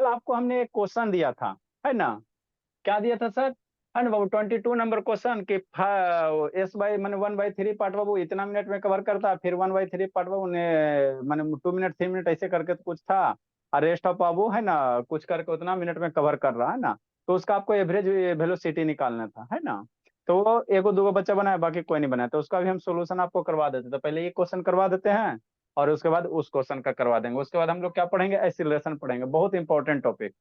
आपको हमने एक क्वेश्चन दिया था, है ना? क्या दिया था सर? है ना बाबू, 22 नंबर क्वेश्चन कि एस बाई मैंने 1/3 पार्ट बाबू इतना मिनट में कवर करता है, फिर 1/3 पार्ट बाबू ने मैंने 2 मिनट 3 मिनट ऐसे करके तो कुछ था, और रेस्ट ऑफ बाबू है ना कुछ करके उतना मिनट में कवर कर रहा है ना। तो उसका आपको एवरेज वेलोसिटी निकालना था, है ना? तो वो एगो दूगो बच्चा बनाया, बाकी कोई नहीं बनाया, तो उसका भी हम सोल्यूशन आपको करवा देते। तो पहले ये क्वेश्चन करवा देते हैं, और उसके बाद उस क्वेश्चन का करवा देंगे। उसके बाद हम लोग क्या पढ़ेंगे? एक्सीलरेशन पढ़ेंगे, बहुत इंपॉर्टेंट टॉपिक।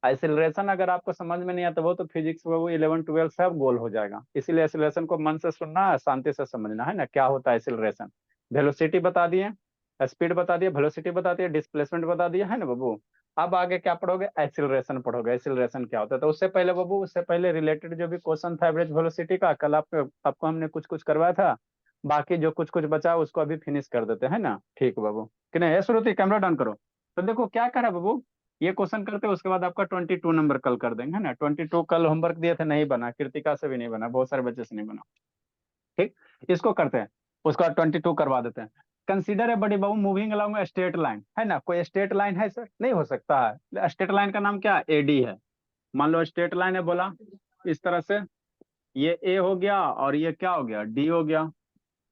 एक्सीलरेशन अगर आपको समझ में नहीं आता वो तो फिजिक्स में वो 11 12 सब गोल हो जाएगा। इसीलिए एक्सीलरेशन को मन से सुनना है, शांति से समझना है ना, क्या होता है एक्सीलरेशन। वेलोसिटी बता दिए, स्पीड बता दिए, वेलोसिटी बता दिए, डिस्प्लेसमेंट बता दिया, है ना बाबू? अब आगे क्या पढ़ोगे? एक्सीलरेशन पढ़ोगे। एक्सीलरेशन क्या होता है? तो उससे पहले बाबू, उससे पहले रिलेटेड जो भी क्वेश्चन था एवरेज वेलोसिटी का, कल आपको हमने कुछ कुछ करवाया था। बाकी जो कुछ कुछ बचा उसको अभी फिनिश कर देते हैं ना, ठीक बाबू? कि नहीं? ये श्रुति कैमरा डाउन करो। तो देखो क्या करा बाबू, ये क्वेश्चन करते हैं, उसके बाद आपका 22 नंबर कल कर देंगे, है ना? 22 कल होमवर्क दिए थे, नहीं बना, कृतिका से भी नहीं बना, बहुत सारे बच्चे से नहीं बना। ठीक, इसको करते हैं, उसके बाद 22 करवा देते हैं। कंसीडर ए बड़ी बाबू moving along a straight line, है ना? कोई स्ट्रेट लाइन है सर? नहीं हो सकता है। स्ट्रेट लाइन का नाम क्या है? एडी है। मान लो स्ट्रेट लाइन है, बोला इस तरह से, ये ए हो गया और ये क्या हो गया? डी हो गया।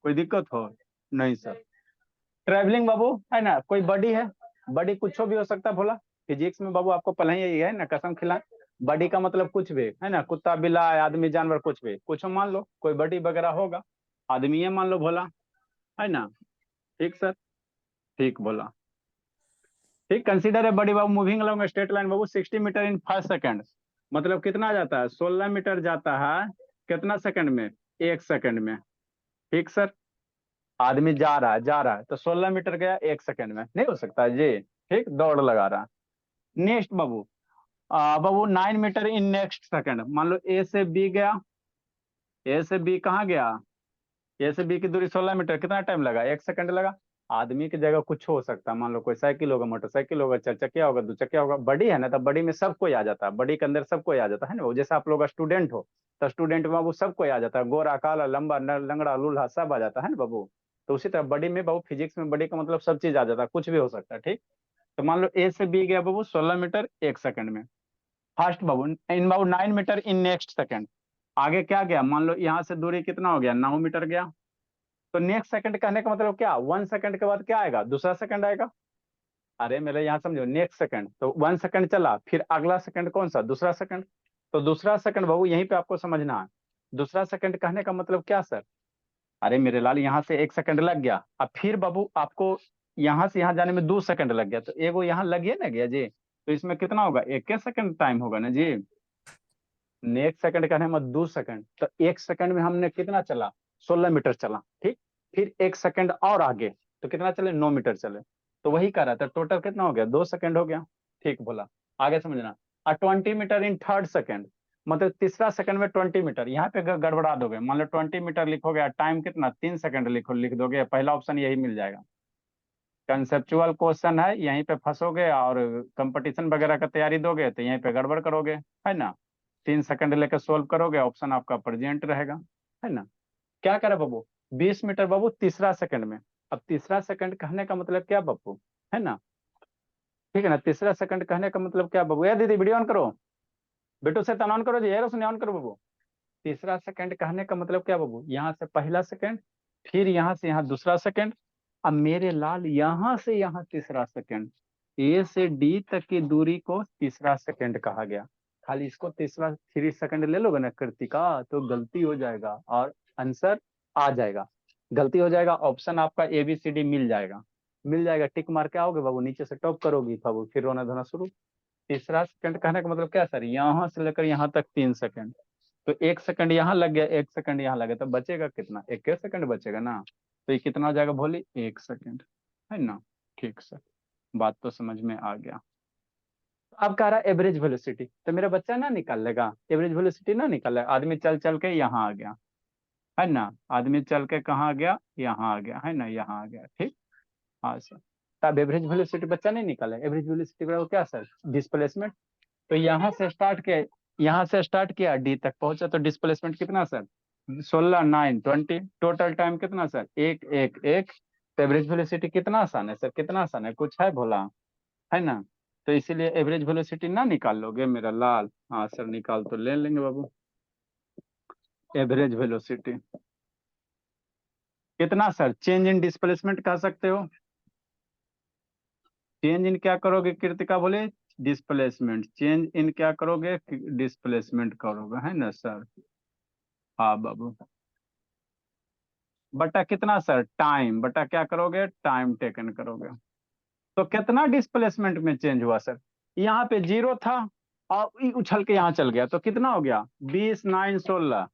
कोई दिक्कत हो? नहीं सर। ट्रैवलिंग बाबू, है ना? कोई बॉडी है, बॉडी कुछ भी हो सकता है, बोला फिजिक्स में बाबू आपको पहले ही यही है ना, कसम खिला। बॉडी का मतलब कुछ भी, है ना? कुत्ता बिल्ला आदमी जानवर कुछ भी, कुछ मान लो कोई बॉडी वगैरह होगा, आदमी है मान लो, भोला, है ना? ठीक सर, ठीक बोला। ठीक, कंसीडर है बड़ी बाबू मूविंग अलॉन्ग स्ट्रेट लाइन बाबू 60 मीटर इन 5 सेकेंड। मतलब कितना जाता है? 16 मीटर जाता है कितना सेकंड में? 1 सेकंड में। ठीक सर, आदमी जा रहा है तो 16 मीटर गया 1 सेकंड में, नहीं हो सकता है जी। ठीक, दौड़ लगा रहा। नेक्स्ट बाबू, बाबू 9 मीटर इन नेक्स्ट सेकंड। मान लो ए से बी गया, ए से बी कहाँ गया? ए से बी की दूरी 16 मीटर, कितना टाइम लगा? 1 सेकंड लगा। आदमी की जगह कुछ हो सकता है, मान लो कोई साइकिल होगा, मोटरसाइकिल होगा, 4 चक्किया होगा, 2 चक्किया होगा। बड़ी है ना, तो बड़ी में सब कोई आ जाता है, बड़ी के अंदर सब कोई आ जाता है ना वो। जैसे आप लोग स्टूडेंट हो तो स्टूडेंट में बाबू सब कोई आ जाता है, गोरा काला लंबा लंगड़ा लूल्हा सब आ जाता है ना बाबू। तो उसी तरह बड़ी में बाबू, फिजिक्स में बड़ी का मतलब सब चीज आ जाता है, कुछ भी हो सकता है। ठीक, तो मान लो ए से बी गया बाबू 16 मीटर 1 सेकंड में। फर्स्ट बाबू, इन बाबू 9 मीटर इन नेक्स्ट सेकंड। आगे क्या गया? मान लो यहाँ से दूरी कितना हो गया? 9 मीटर गया। तो नेक्स्ट सेकंड कहने का मतलब क्या? 1 सेकंड के बाद क्या आएगा? दूसरा सेकंड आएगा। अरे मेरे यहाँ समझो, नेक्स्ट सेकंड तो 1 सेकंड चला, फिर अगला सेकंड कौन सा? दूसरा सेकंड। तो दूसरा सेकंड बाबू यहीं पे आपको समझना है। दूसरा सेकंड कहने का मतलब क्या सर? अरे मेरे लाल, यहाँ से 1 सेकंड लग गया, अब फिर बाबू आपको यहाँ से यहाँ जाने में 2 सेकंड लग गया, तो एगो यहाँ लग गया ना गया जी। तो इसमें कितना होगा? 1 सेकंड टाइम होगा ना जी। नेक्स्ट सेकंड कहने में 2 सेकंड, तो 1 सेकंड में हमने कितना चला? 16 मीटर चला। ठीक, फिर 1 सेकंड और आगे, तो कितना चले? 9 मीटर चले। तो वही कर रहा था, टोटल कितना हो गया? 2 सेकंड हो गया। ठीक बोला, आगे समझना। 20 मीटर इन थर्ड सेकंड, मतलब तीसरा सेकंड में 20 मीटर। यहाँ पे गड़बड़ा दोगे, मान लो 20 मीटर लिखोगे, टाइम कितना? 3 सेकंड लिख दोगे, पहला ऑप्शन यही मिल जाएगा। कंसेप्चुअल क्वेश्चन है, यहीं पे फंसोगे, और कंपटीशन वगैरह का तैयारी दोगे तो यहीं पे गड़बड़ करोगे, है ना? 3 सेकंड लेकर सोल्व करोगे, ऑप्शन आपका प्रेजेंट रहेगा, है ना? क्या करे बाबू? 20 मीटर बाबू तीसरा सेकंड में। अब तीसरा सेकंड कहने का मतलब क्या बाबू? है ना? ठीक है ना? तीसरा सेकंड कहने का मतलब क्या बाबू? दीदी वीडियो ऑन करो, बेटू से ऑन करो जी, ये रोशनी ऑन करो बाबू। तीसरा सेकंड कहने का मतलब क्या बाबू? यहाँ से पहला सेकंड, फिर यहाँ से यहाँ दूसरा सेकंड, अब मेरे लाल यहाँ से यहाँ तीसरा सेकंड। ए से डी तक की दूरी को तीसरा सेकंड कहा गया। खाली इसको तीसरा 3 सेकंड ले लोगे ना कृतिका, तो गलती हो जाएगा और आंसर आ जाएगा। गलती हो जाएगा, ऑप्शन आपका ए बी सी डी मिल जाएगा। मिल जाएगा, टिक मार के आओगे बाबू, नीचे से टॉप करोगी बाबू, फिर रोना धोना शुरू। तीसरा सेकंड कहने का मतलब क्या सर? यहाँ से लेकर यहाँ तक 3 सेकंड। तो 1 सेकंड यहाँ लग गया, 1 सेकंड यहाँ लगे, तो बचेगा कितना? 1 सेकंड बचेगा ना। तो ये कितना हो जाएगा भोली? 1 सेकंड, है ना? ठीक सर, बात तो समझ में आ गया। अब कह रहा एवरेज वेलोसिटी, तो मेरा बच्चा ना निकाल लेगा, एवरेज वेलोसिटी ना निकाल लेगा। आदमी चल चल के यहाँ आ गया, है ना? आदमी चल के कहाँ आ गया? यहाँ आ गया, है ना? यहाँ आ गया। ठीक, हाँ सर। तब एवरेज वेलोसिटी बच्चा नहीं निकाला। एवरेज वेलोसिटी क्या सर? डिस्प्लेसमेंट। तो यहाँ से स्टार्ट किया, डी तक पहुंचा, तो डिस्प्लेसमेंट कितना सर? 16 9 20। टोटल टाइम कितना सर? 1 1 1। तो एवरेज वेलोसिटी कितना आसान है सर? कितना आसान है, कुछ है भोला? है ना? तो इसीलिए एवरेज वेलोसिटी ना निकाल लोगे मेरा लाल? हाँ सर निकाल तो ले लेंगे बाबू। एवरेज वेलोसिटी कितना सर? चेंज इन डिस्प्लेसमेंट कह सकते हो। चेंज इन क्या करोगे कृतिका बोले? डिस्प्लेसमेंट। चेंज इन क्या करोगे? डिस्प्लेसमेंट करोगे, है ना सर? हाँ बाबू। बटा कितना सर? टाइम। बटा क्या करोगे? टाइम टेकन करोगे। तो कितना डिस्प्लेसमेंट में चेंज हुआ सर? यहाँ पे 0 था और उछल के यहाँ चल गया, तो कितना हो गया? 20 9 16,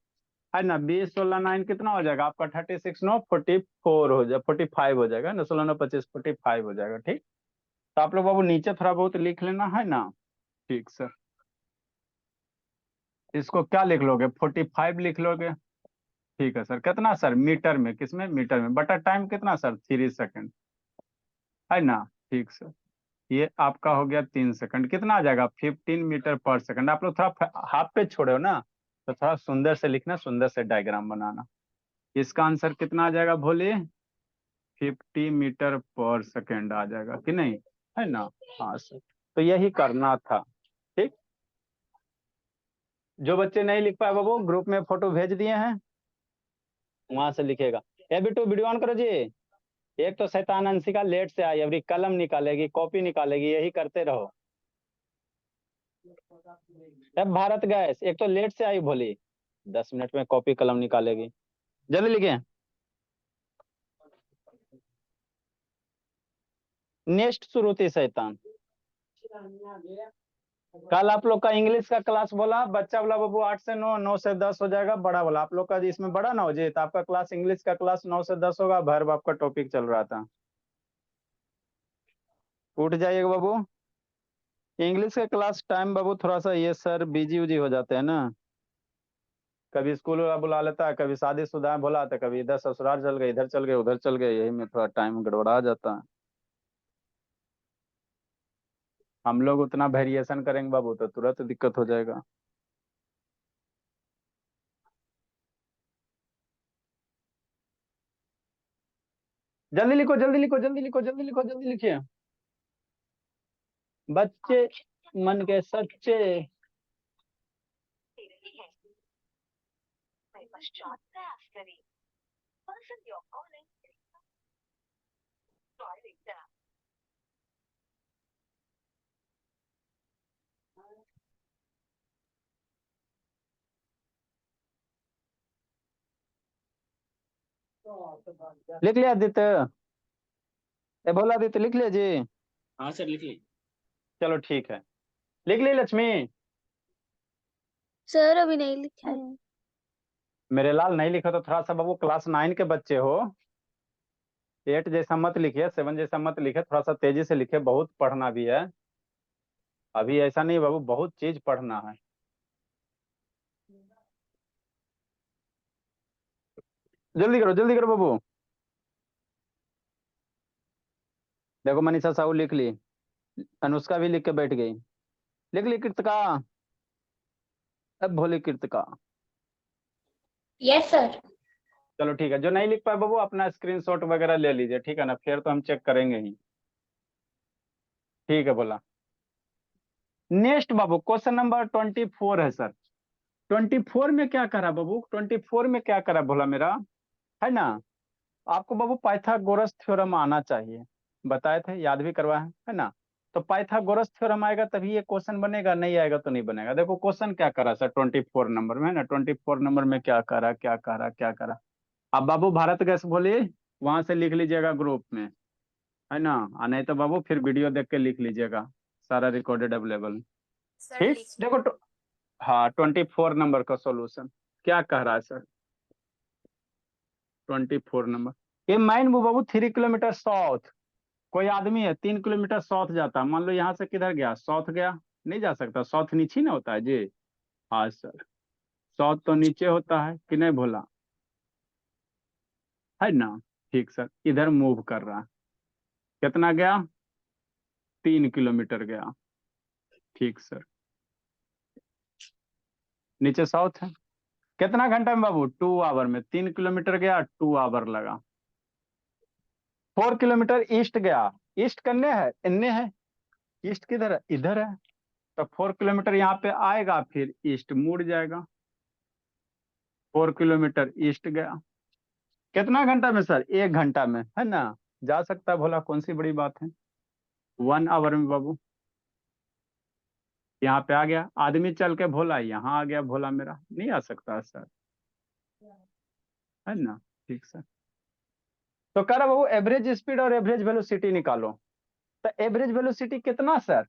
है ना? 20 16 9 कितना हो जाएगा आपका? 36 9 44 हो जाए, 45 हो जाएगा ना? 16 9 25 45 हो जाएगा। ठीक। तो आप लोग बाबू नीचे थोड़ा बहुत लिख लेना, है ना? ठीक सर। इसको क्या लिख लोगे? 45 लिख लोगे। ठीक है सर। कितना सर? मीटर में? किसमें? मीटर में। बटा टाइम कितना सर? 3 सेकंड, है ना? ठीक सर। ये आपका हो गया 3 सेकंड। कितना आ जाएगा? 15 मीटर पर सेकंड। आप लोग थोड़ा हाफ पे छोड़े हो ना, तो थोड़ा सुंदर से लिखना, सुंदर से डायग्राम बनाना। इसका आंसर कितना आ जाएगा भोले? 50 मीटर पर सेकंड आ जाएगा कि नहीं, है ना? हाँ सर। तो यही करना था। ठीक। जो बच्चे नहीं लिख पाए वो ग्रुप में फोटो भेज दिए हैं, वहां से लिखेगा। ए बिट्टू वीडियो ऑन करो जी। एक तो शैतान अंशिका लेट से आई, अभी कलम निकालेगी, कॉपी निकालेगी, यही करते रहो। अब भारत गैस एक तो लेट से आई भोली, 10 मिनट में कॉपी कलम निकालेगी। जल्दी लिखे। नेक्स्ट श्रुति शैतान। कल आप लोग का इंग्लिश का क्लास बोला बच्चा बोला बाबू 8 से 9, 9 से 10 हो जाएगा। बड़ा बोला आप लोग का इसमें बड़ा ना हो जाए, तो आपका क्लास इंग्लिश का क्लास 9 से 10 होगा। वर्ब आपका टॉपिक चल रहा था। उठ जाइएगा बाबू। इंग्लिश का क्लास टाइम बाबू थोड़ा सा ये सर बिजी उजी हो जाते हैं ना, कभी स्कूल वाला बुला लेता है, कभी शादीशुदा बुला, तो कभी इधर ससुराल चल गए, इधर चल गए, उधर चल गए, यही में थोड़ा टाइम गड़बड़ा जाता है। हम लोग उतना वेरिएशन करेंगे बाबू तो तुरंत दिक्कत हो जाएगा। जल्दी लिखो, जल्दी लिखो, जल्दी लिखो, जल्दी लिखो, जल्दी लिखिए। बच्चे मन के सच्चे। लिख लिया आदित्य? ए बोला आदित्य लिख लिया जी? हाँ सर लिख ली। चलो ठीक है। लिख ली लक्ष्मी? सर अभी नहीं लिखे हैं। मेरे लाल नहीं लिखा तो थोड़ा सा बाबू, क्लास 9 के बच्चे हो, 8 जैसा मत लिखिए, 7 जैसा मत लिखे, थोड़ा सा तेजी से लिखे, बहुत पढ़ना भी है अभी। ऐसा नहीं बाबू, बहुत चीज पढ़ना है। जल्दी करो, जल्दी करो बाबू। देखो मनीषा साहू लिख ली, अनुष्का भी लिख के बैठ गई। लिख ली कृतिका? अब भोली कृतिका। Yes sir. चलो ठीक है। जो नहीं लिख पाए बाबू अपना स्क्रीनशॉट वगैरह ले लीजिए, ठीक है ना? फिर तो हम चेक करेंगे ही। ठीक है बोला। नेक्स्ट बाबू क्वेश्चन नंबर 24 है सर। 24 में क्या करा बाबू? 24 में क्या करा बोला मेरा, है ना? आपको बाबू पाइथागोरस थ्योरम आना चाहिए, बताए थे, याद भी करवाए हैं, है ना? तो पाइथागोरस थ्योरम आएगा तभी ये क्वेश्चन बनेगा, नहीं आएगा तो नहीं बनेगा। देखो क्वेश्चन क्या करा सर 24 नंबर में, है ना? 24 नंबर में क्या करा, क्या करा, क्या करा? अब बाबू भारत गैस बोलिए, वहां से लिख लीजिएगा ग्रुप में, है ना? नहीं तो बाबू फिर वीडियो देख के लिख लीजिएगा, सारा रिकॉर्डेड अवेलेबल। सर ठीक लिख देखो हाँ 24 नंबर का सॉल्यूशन क्या कह रहा है सर? 24 नंबर, ये माइन वो बाबू 3 किलोमीटर साउथ, कोई आदमी है 3 किलोमीटर साउथ जाता है, मान लो यहाँ से किधर गया? साउथ गया, नहीं जा सकता, साउथ नीचे ना होता है जी। हाँ सर, साउथ तो नीचे होता है कि नहीं भोला, है ना? ठीक सर, इधर मूव कर रहा है, कितना गया? 3 किलोमीटर गया। ठीक सर, नीचे साउथ है। कितना घंटा में बाबू? 2 आवर में। 3 किलोमीटर गया, 2 आवर लगा। 4 किलोमीटर ईस्ट गया, ईस्ट करने है इन्ने है, ईस्ट किधर है, इधर है, तो 4 किलोमीटर यहाँ पे आएगा, फिर ईस्ट मुड़ जाएगा, 4 किलोमीटर ईस्ट गया। कितना घंटा में सर, 1 घंटा में, है ना, जा सकता है, भोला कौन सी बड़ी बात है, 1 आवर में बाबू। यहाँ पे आ गया, आदमी चल के भोला यहाँ आ गया, भोला मेरा नहीं आ सकता सर, है ना। ठीक सर। तो कह रहा बाबू एवरेज स्पीड और एवरेज वेलोसिटी निकालो। तो एवरेज वेलोसिटी कितना sir,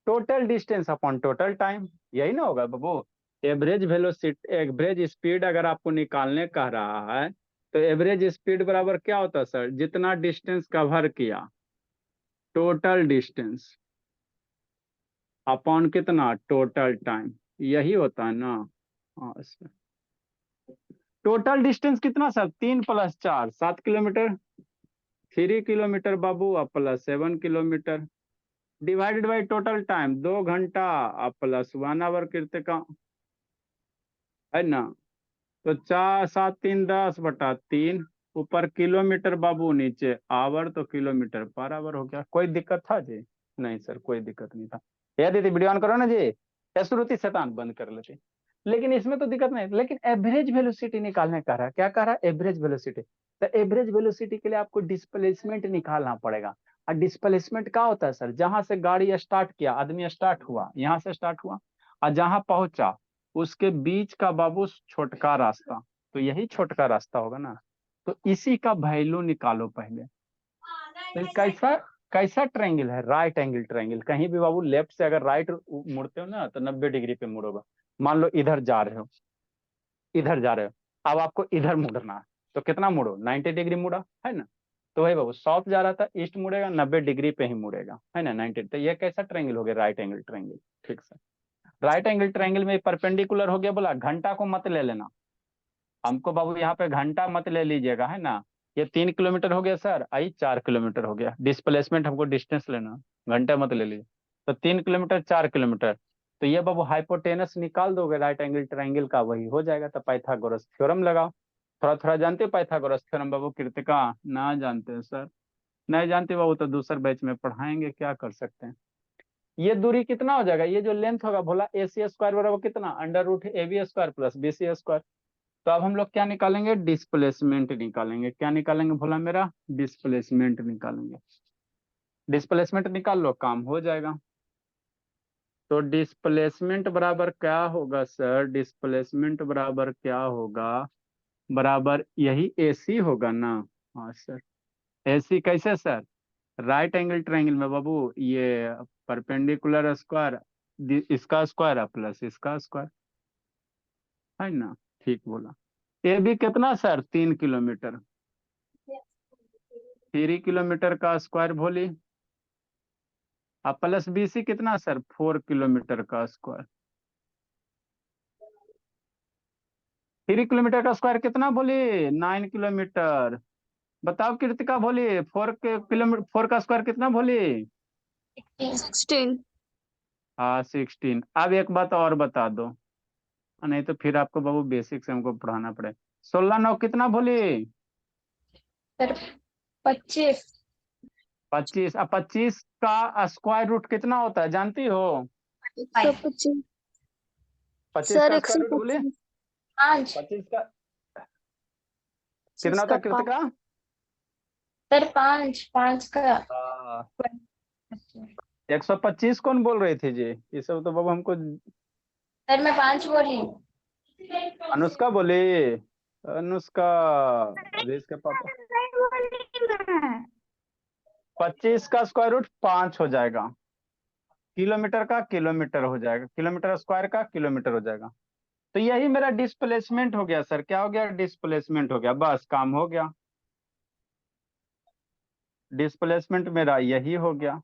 total distance upon total time, यही ना होगा बाबू। एवरेज वेलोसिटी, एवरेज स्पीड अगर आपको निकालने कह रहा है, तो एवरेज स्पीड बराबर क्या होता है सर, जितना डिस्टेंस कवर किया, टोटल डिस्टेंस अपॉन कितना, टोटल टाइम, यही होता है ना। हाँ सर। टोटल डिस्टेंस कितना सर, 3 + 4 7 किलोमीटर, 3 किलोमीटर बाबू, और +7 kilometre, divided by total time 2 घंटा, और +1 आवर कृत्यका, है ना। तो 4 7 3 10/3, ऊपर किलोमीटर बाबू, नीचे आवर, तो किलोमीटर पर आवर हो गया। कोई दिक्कत था जी? नहीं सर, कोई दिक्कत नहीं था। याद दीदी वीडियो ऑन करो ना जी, श्रुति शैतान बंद कर लेते। लेकिन इसमें तो दिक्कत नहीं, लेकिन एवरेज वेलोसिटी निकालने कह रहा है, क्या कह रहा है, एवरेज वेलोसिटी। तो एवरेज वेलोसिटी के लिए आपको डिस्प्लेसमेंट निकालना पड़ेगा। और डिस्प्लेसमेंट क्या होता है सर, जहां से गाड़ी स्टार्ट किया, आदमी स्टार्ट हुआ, यहां से स्टार्ट हुआ, और जहां पहुंचा उसके बीच का बाबू छोटका रास्ता, तो यही छोटका रास्ता होगा ना। तो इसी का वैल्यू निकालो पहले। तो कैसा कैसा ट्रायंगल है, राइट एंगल ट्रायंगल। कहीं भी बाबू लेफ्ट से अगर राइट मुड़ते हो ना, तो 90 डिग्री पे मुड़ोगा। मान लो इधर जा रहे हो, इधर जा रहे हो, अब आपको इधर मुड़ना है, तो कितना मुड़ो, 90 डिग्री मुड़ा, है ना। तो वही बाबू, साउथ जा रहा था, ईस्ट मुड़ेगा, 90 डिग्री पे ही मुड़ेगा, है ना, 90। तो ये कैसा ट्रायंगल हो गया, राइट एंगल ट्रायंगल। ठीक सर। राइट एंगल ट्रायंगल में परपेंडिकुलर हो गया, बोला घंटा को मत ले लेना हमको बाबू, यहाँ पे घंटा मत ले लीजिएगा, है ना। ये 3 किलोमीटर हो गया सर, आई 4 किलोमीटर हो गया, डिस्प्लेसमेंट हमको डिस्टेंस लेना, घंटा मत ले लीजिए। तो 3 किलोमीटर 4 किलोमीटर, तो ये बाबू हाइपोटेनस निकाल दोगे राइट एंगल ट्रायंगल का, वही हो जाएगा। तो पाइथागोरस थ्योरम लगाओ। थोड़ा थोड़ा जानते हो पाइथागोरस थ्योरम बाबू, कृतिका ना जानते हो सर, नहीं जानते बाबू, तो दूसरे बैच में पढ़ाएंगे, क्या कर सकते हैं। ये दूरी कितना हो जाएगा, ये जो लेंथ होगा भोला, AC² बराबर कितना, √AB² + BC²। तो अब हम लोग क्या निकालेंगे, डिस्प्लेसमेंट निकालेंगे। क्या निकालेंगे भोला मेरा, डिस्प्लेसमेंट निकालेंगे। डिस्प्लेसमेंट निकाल लो, काम हो जाएगा। तो डिस्प्लेसमेंट बराबर क्या होगा सर, डिस्प्लेसमेंट बराबर क्या होगा, बराबर यही AC होगा ना। हाँ सर। AC कैसे सर, राइट एंगल ट्रायंगल में बाबू, ये परपेंडिकुलर स्क्वायर, इसका स्क्वायर प्लस इसका स्क्वायर, है ना। ठीक बोला। AB कितना सर, 3 किलोमीटर, 3 किलोमीटर का स्क्वायर भोली, अब प्लस BC कितना सर, 4 किलोमीटर का स्क्वायर। 3 किलोमीटर का स्क्वायर कितना बोली, 9 किलोमीटर। बताओ कृतिका बोली, 4 किलोमीटर, 4 का स्क्वायर कितना बोली, 16। हाँ 16। अब एक बात और बता दो, नहीं तो फिर आपको बाबू बेसिक से हमको पढ़ाना पड़े। 16 9 कितना बोली, सर 25। 25। अब 25 का स्क्वायर रूट कितना होता है जानती हो, 125। 25 सर का स्क्वायर रूट बोले, 125। 5। 25 का कितना होता इसका है कृतिका, सर 5 5 का। 125 कौन बोल रही थी जी, ये सब तो बाबू हमको, सर मैं 5 बोली। अनुष्का बोली, अनुष्का, अभी इसके पापा, 25 का स्क्वायर रूट 5 हो जाएगा, किलोमीटर का किलोमीटर हो जाएगा, किलोमीटर स्क्वायर का किलोमीटर हो जाएगा। तो यही मेरा डिस्प्लेसमेंट हो गया सर, क्या हो गया, डिस्प्लेसमेंट हो गया, बस काम हो गया। डिस्प्लेसमेंट मेरा यही हो गया।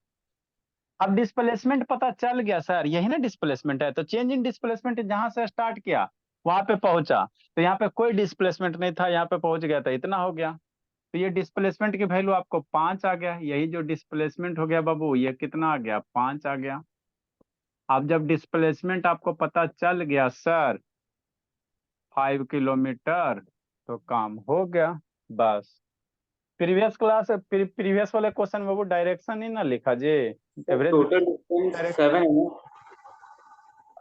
अब डिस्प्लेसमेंट पता चल गया सर, यही ना डिस्प्लेसमेंट है, तो चेंज इन डिस्प्लेसमेंट जहां से स्टार्ट किया वहां पे पहुंचा, तो यहाँ पे कोई डिस्प्लेसमेंट नहीं था, यहाँ पे पहुंच गया था, इतना हो गया। तो ये डिस्प्लेसमेंट की वैल्यू आपको 5 आ गया, यही जो डिस्प्लेसमेंट हो गया बाबू, ये कितना आ गया, 5 आ गया। अब जब डिस्प्लेसमेंट आपको पता चल गया सर 5 किलोमीटर, तो काम हो गया, बस। प्रीवियस क्लास प्रीवियस वाले क्वेश्चन में वो डायरेक्शन ही ना लिखा जी, एवरेज टोटल डिस्टेंस 7 है ना।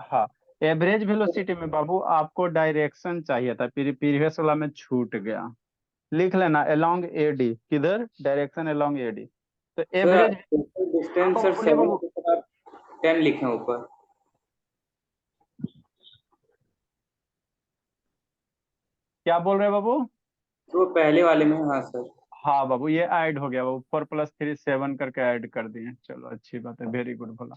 हाँ, एवरेज वेलोसिटी में बाबू आपको डायरेक्शन चाहिए था, प्रीवियस वाला में छूट गया। लिख लेना अलोंग एडी, किधर डायरेक्शन अलोंग एडी। तो sir average total distance sir बोलिए 7 बाबू, के ऊपर आप 10 लिखे हैं ऊपर। क्या बोल रहे हैं बाबू? तो पहले वाले में, हाँ सर। हाँ बाबू, ये ऐड हो गया बाबू, 4 + 3 7 करके ऐड कर दिए। चलो अच्छी बात है, वेरी गुड बोला।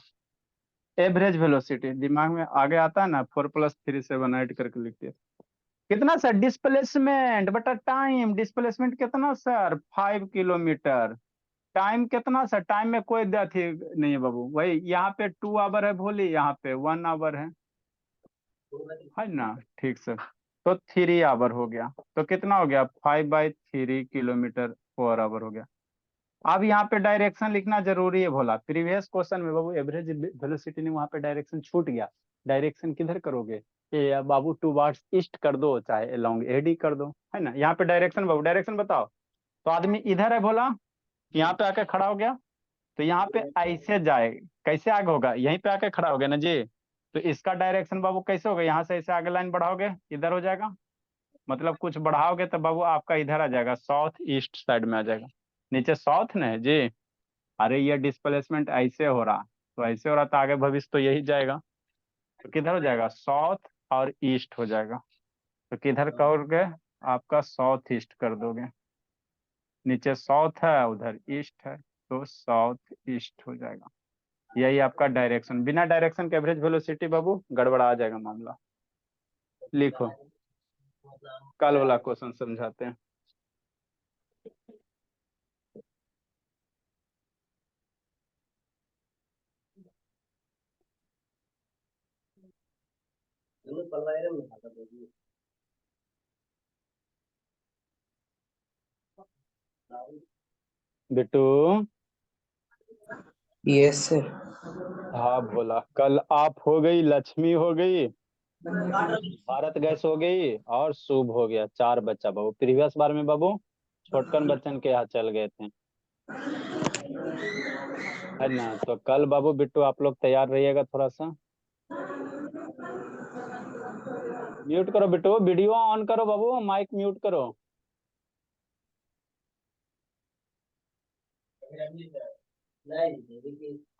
एवरेज वेलोसिटी दिमाग में आगे आता है ना, 4 + 3 7 ऐड करके लिखते हैं। कितना सर? डिस्प्लेसमेंट बटा टाइम। डिस्प्लेसमेंट कितना सर? 5 किलोमीटर। टाइम कितना सर? टाइम में कोई अथी नहीं है बाबू, वही यहाँ पे 2 आवर है भोली, यहाँ पे 1 आवर है ना। ठीक सर, तो 3 आवर हो गया। तो कितना हो गया? 5/3 किलोमीटर 4 आवर हो गया। अब यहाँ पे डायरेक्शन लिखना जरूरी है भोला। प्रीवियस क्वेश्चन में बाबू एवरेज वेलोसिटी नहीं, वहां पे डायरेक्शन छूट गया। डायरेक्शन किधर करोगे? ये बाबू टूवर्ड्स ईस्ट कर दो, चाहे अलोंग एडी कर दो, है ना। यहाँ पे डायरेक्शन बाबू, डायरेक्शन बताओ। तो आदमी इधर है भोला, यहाँ पे आके खड़ा हो गया, तो यहाँ पे ऐसे जाए, कैसे आगे होगा? यहीं पे आके खड़ा हो गया ना जी। तो इसका डायरेक्शन बाबू कैसे होगा? यहाँ से ऐसे आगे लाइन बढ़ाओगे, इधर हो जाएगा। मतलब कुछ बढ़ाओगे तो बाबू आपका इधर आ जाएगा, साउथ ईस्ट साइड में आ जाएगा। नीचे साउथ न है जी। अरे ये डिस्प्लेसमेंट ऐसे हो रहा, तो ऐसे हो रहा तो आगे भविष्य तो यही जाएगा। तो किधर हो जाएगा? साउथ और ईस्ट हो जाएगा। तो किधर करोगे? आपका साउथ ईस्ट कर दोगे। नीचे साउथ है, उधर ईस्ट है, तो साउथ ईस्ट हो जाएगा। यही आपका डायरेक्शन। बिना डायरेक्शन के एवरेज वेलोसिटी बाबू गड़बड़ा जाएगा मामला। लिखो, कल वाला क्वेश्चन समझाते हैं। Bittu, yes sir. हाँ भोला, कल आप हो गई, लक्ष्मी हो गई, भारत गैस हो गई, और शुभ हो गया। 4 बच्चा बाबू। प्रीवियस बार में बाबू छोटकन बच्चन के यहाँ चल गए थे, है ना। तो कल बाबू बिट्टू आप लोग तैयार रहिएगा थोड़ा सा। म्यूट करो बिट्टू, वीडियो ऑन करो बाबू, माइक म्यूट करो।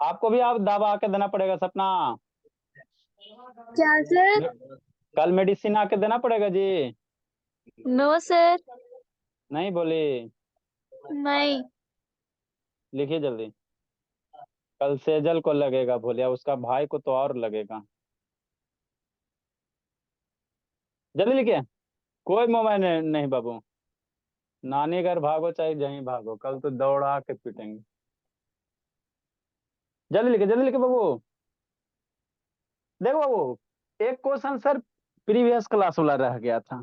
आपको भी आप दबा के देना पड़ेगा सपना। क्या सर? कल मेडिसिन आके देना पड़ेगा जी। No sir. नहीं बोली? नहीं। लिखिए जल्दी। कल सेजल को लगेगा भोलिया, उसका भाई को तो और लगेगा। जल्दी लिखिए। कोई मोबाइल नहीं बाबू। नानी घर भागो चाहे जहीं भागो, कल तो दौड़ा के पीटेंगे। जल्दी लिखिए बाबू। देखो बाबू, एक क्वेश्चन सर प्रीवियस क्लास वाला रह गया था,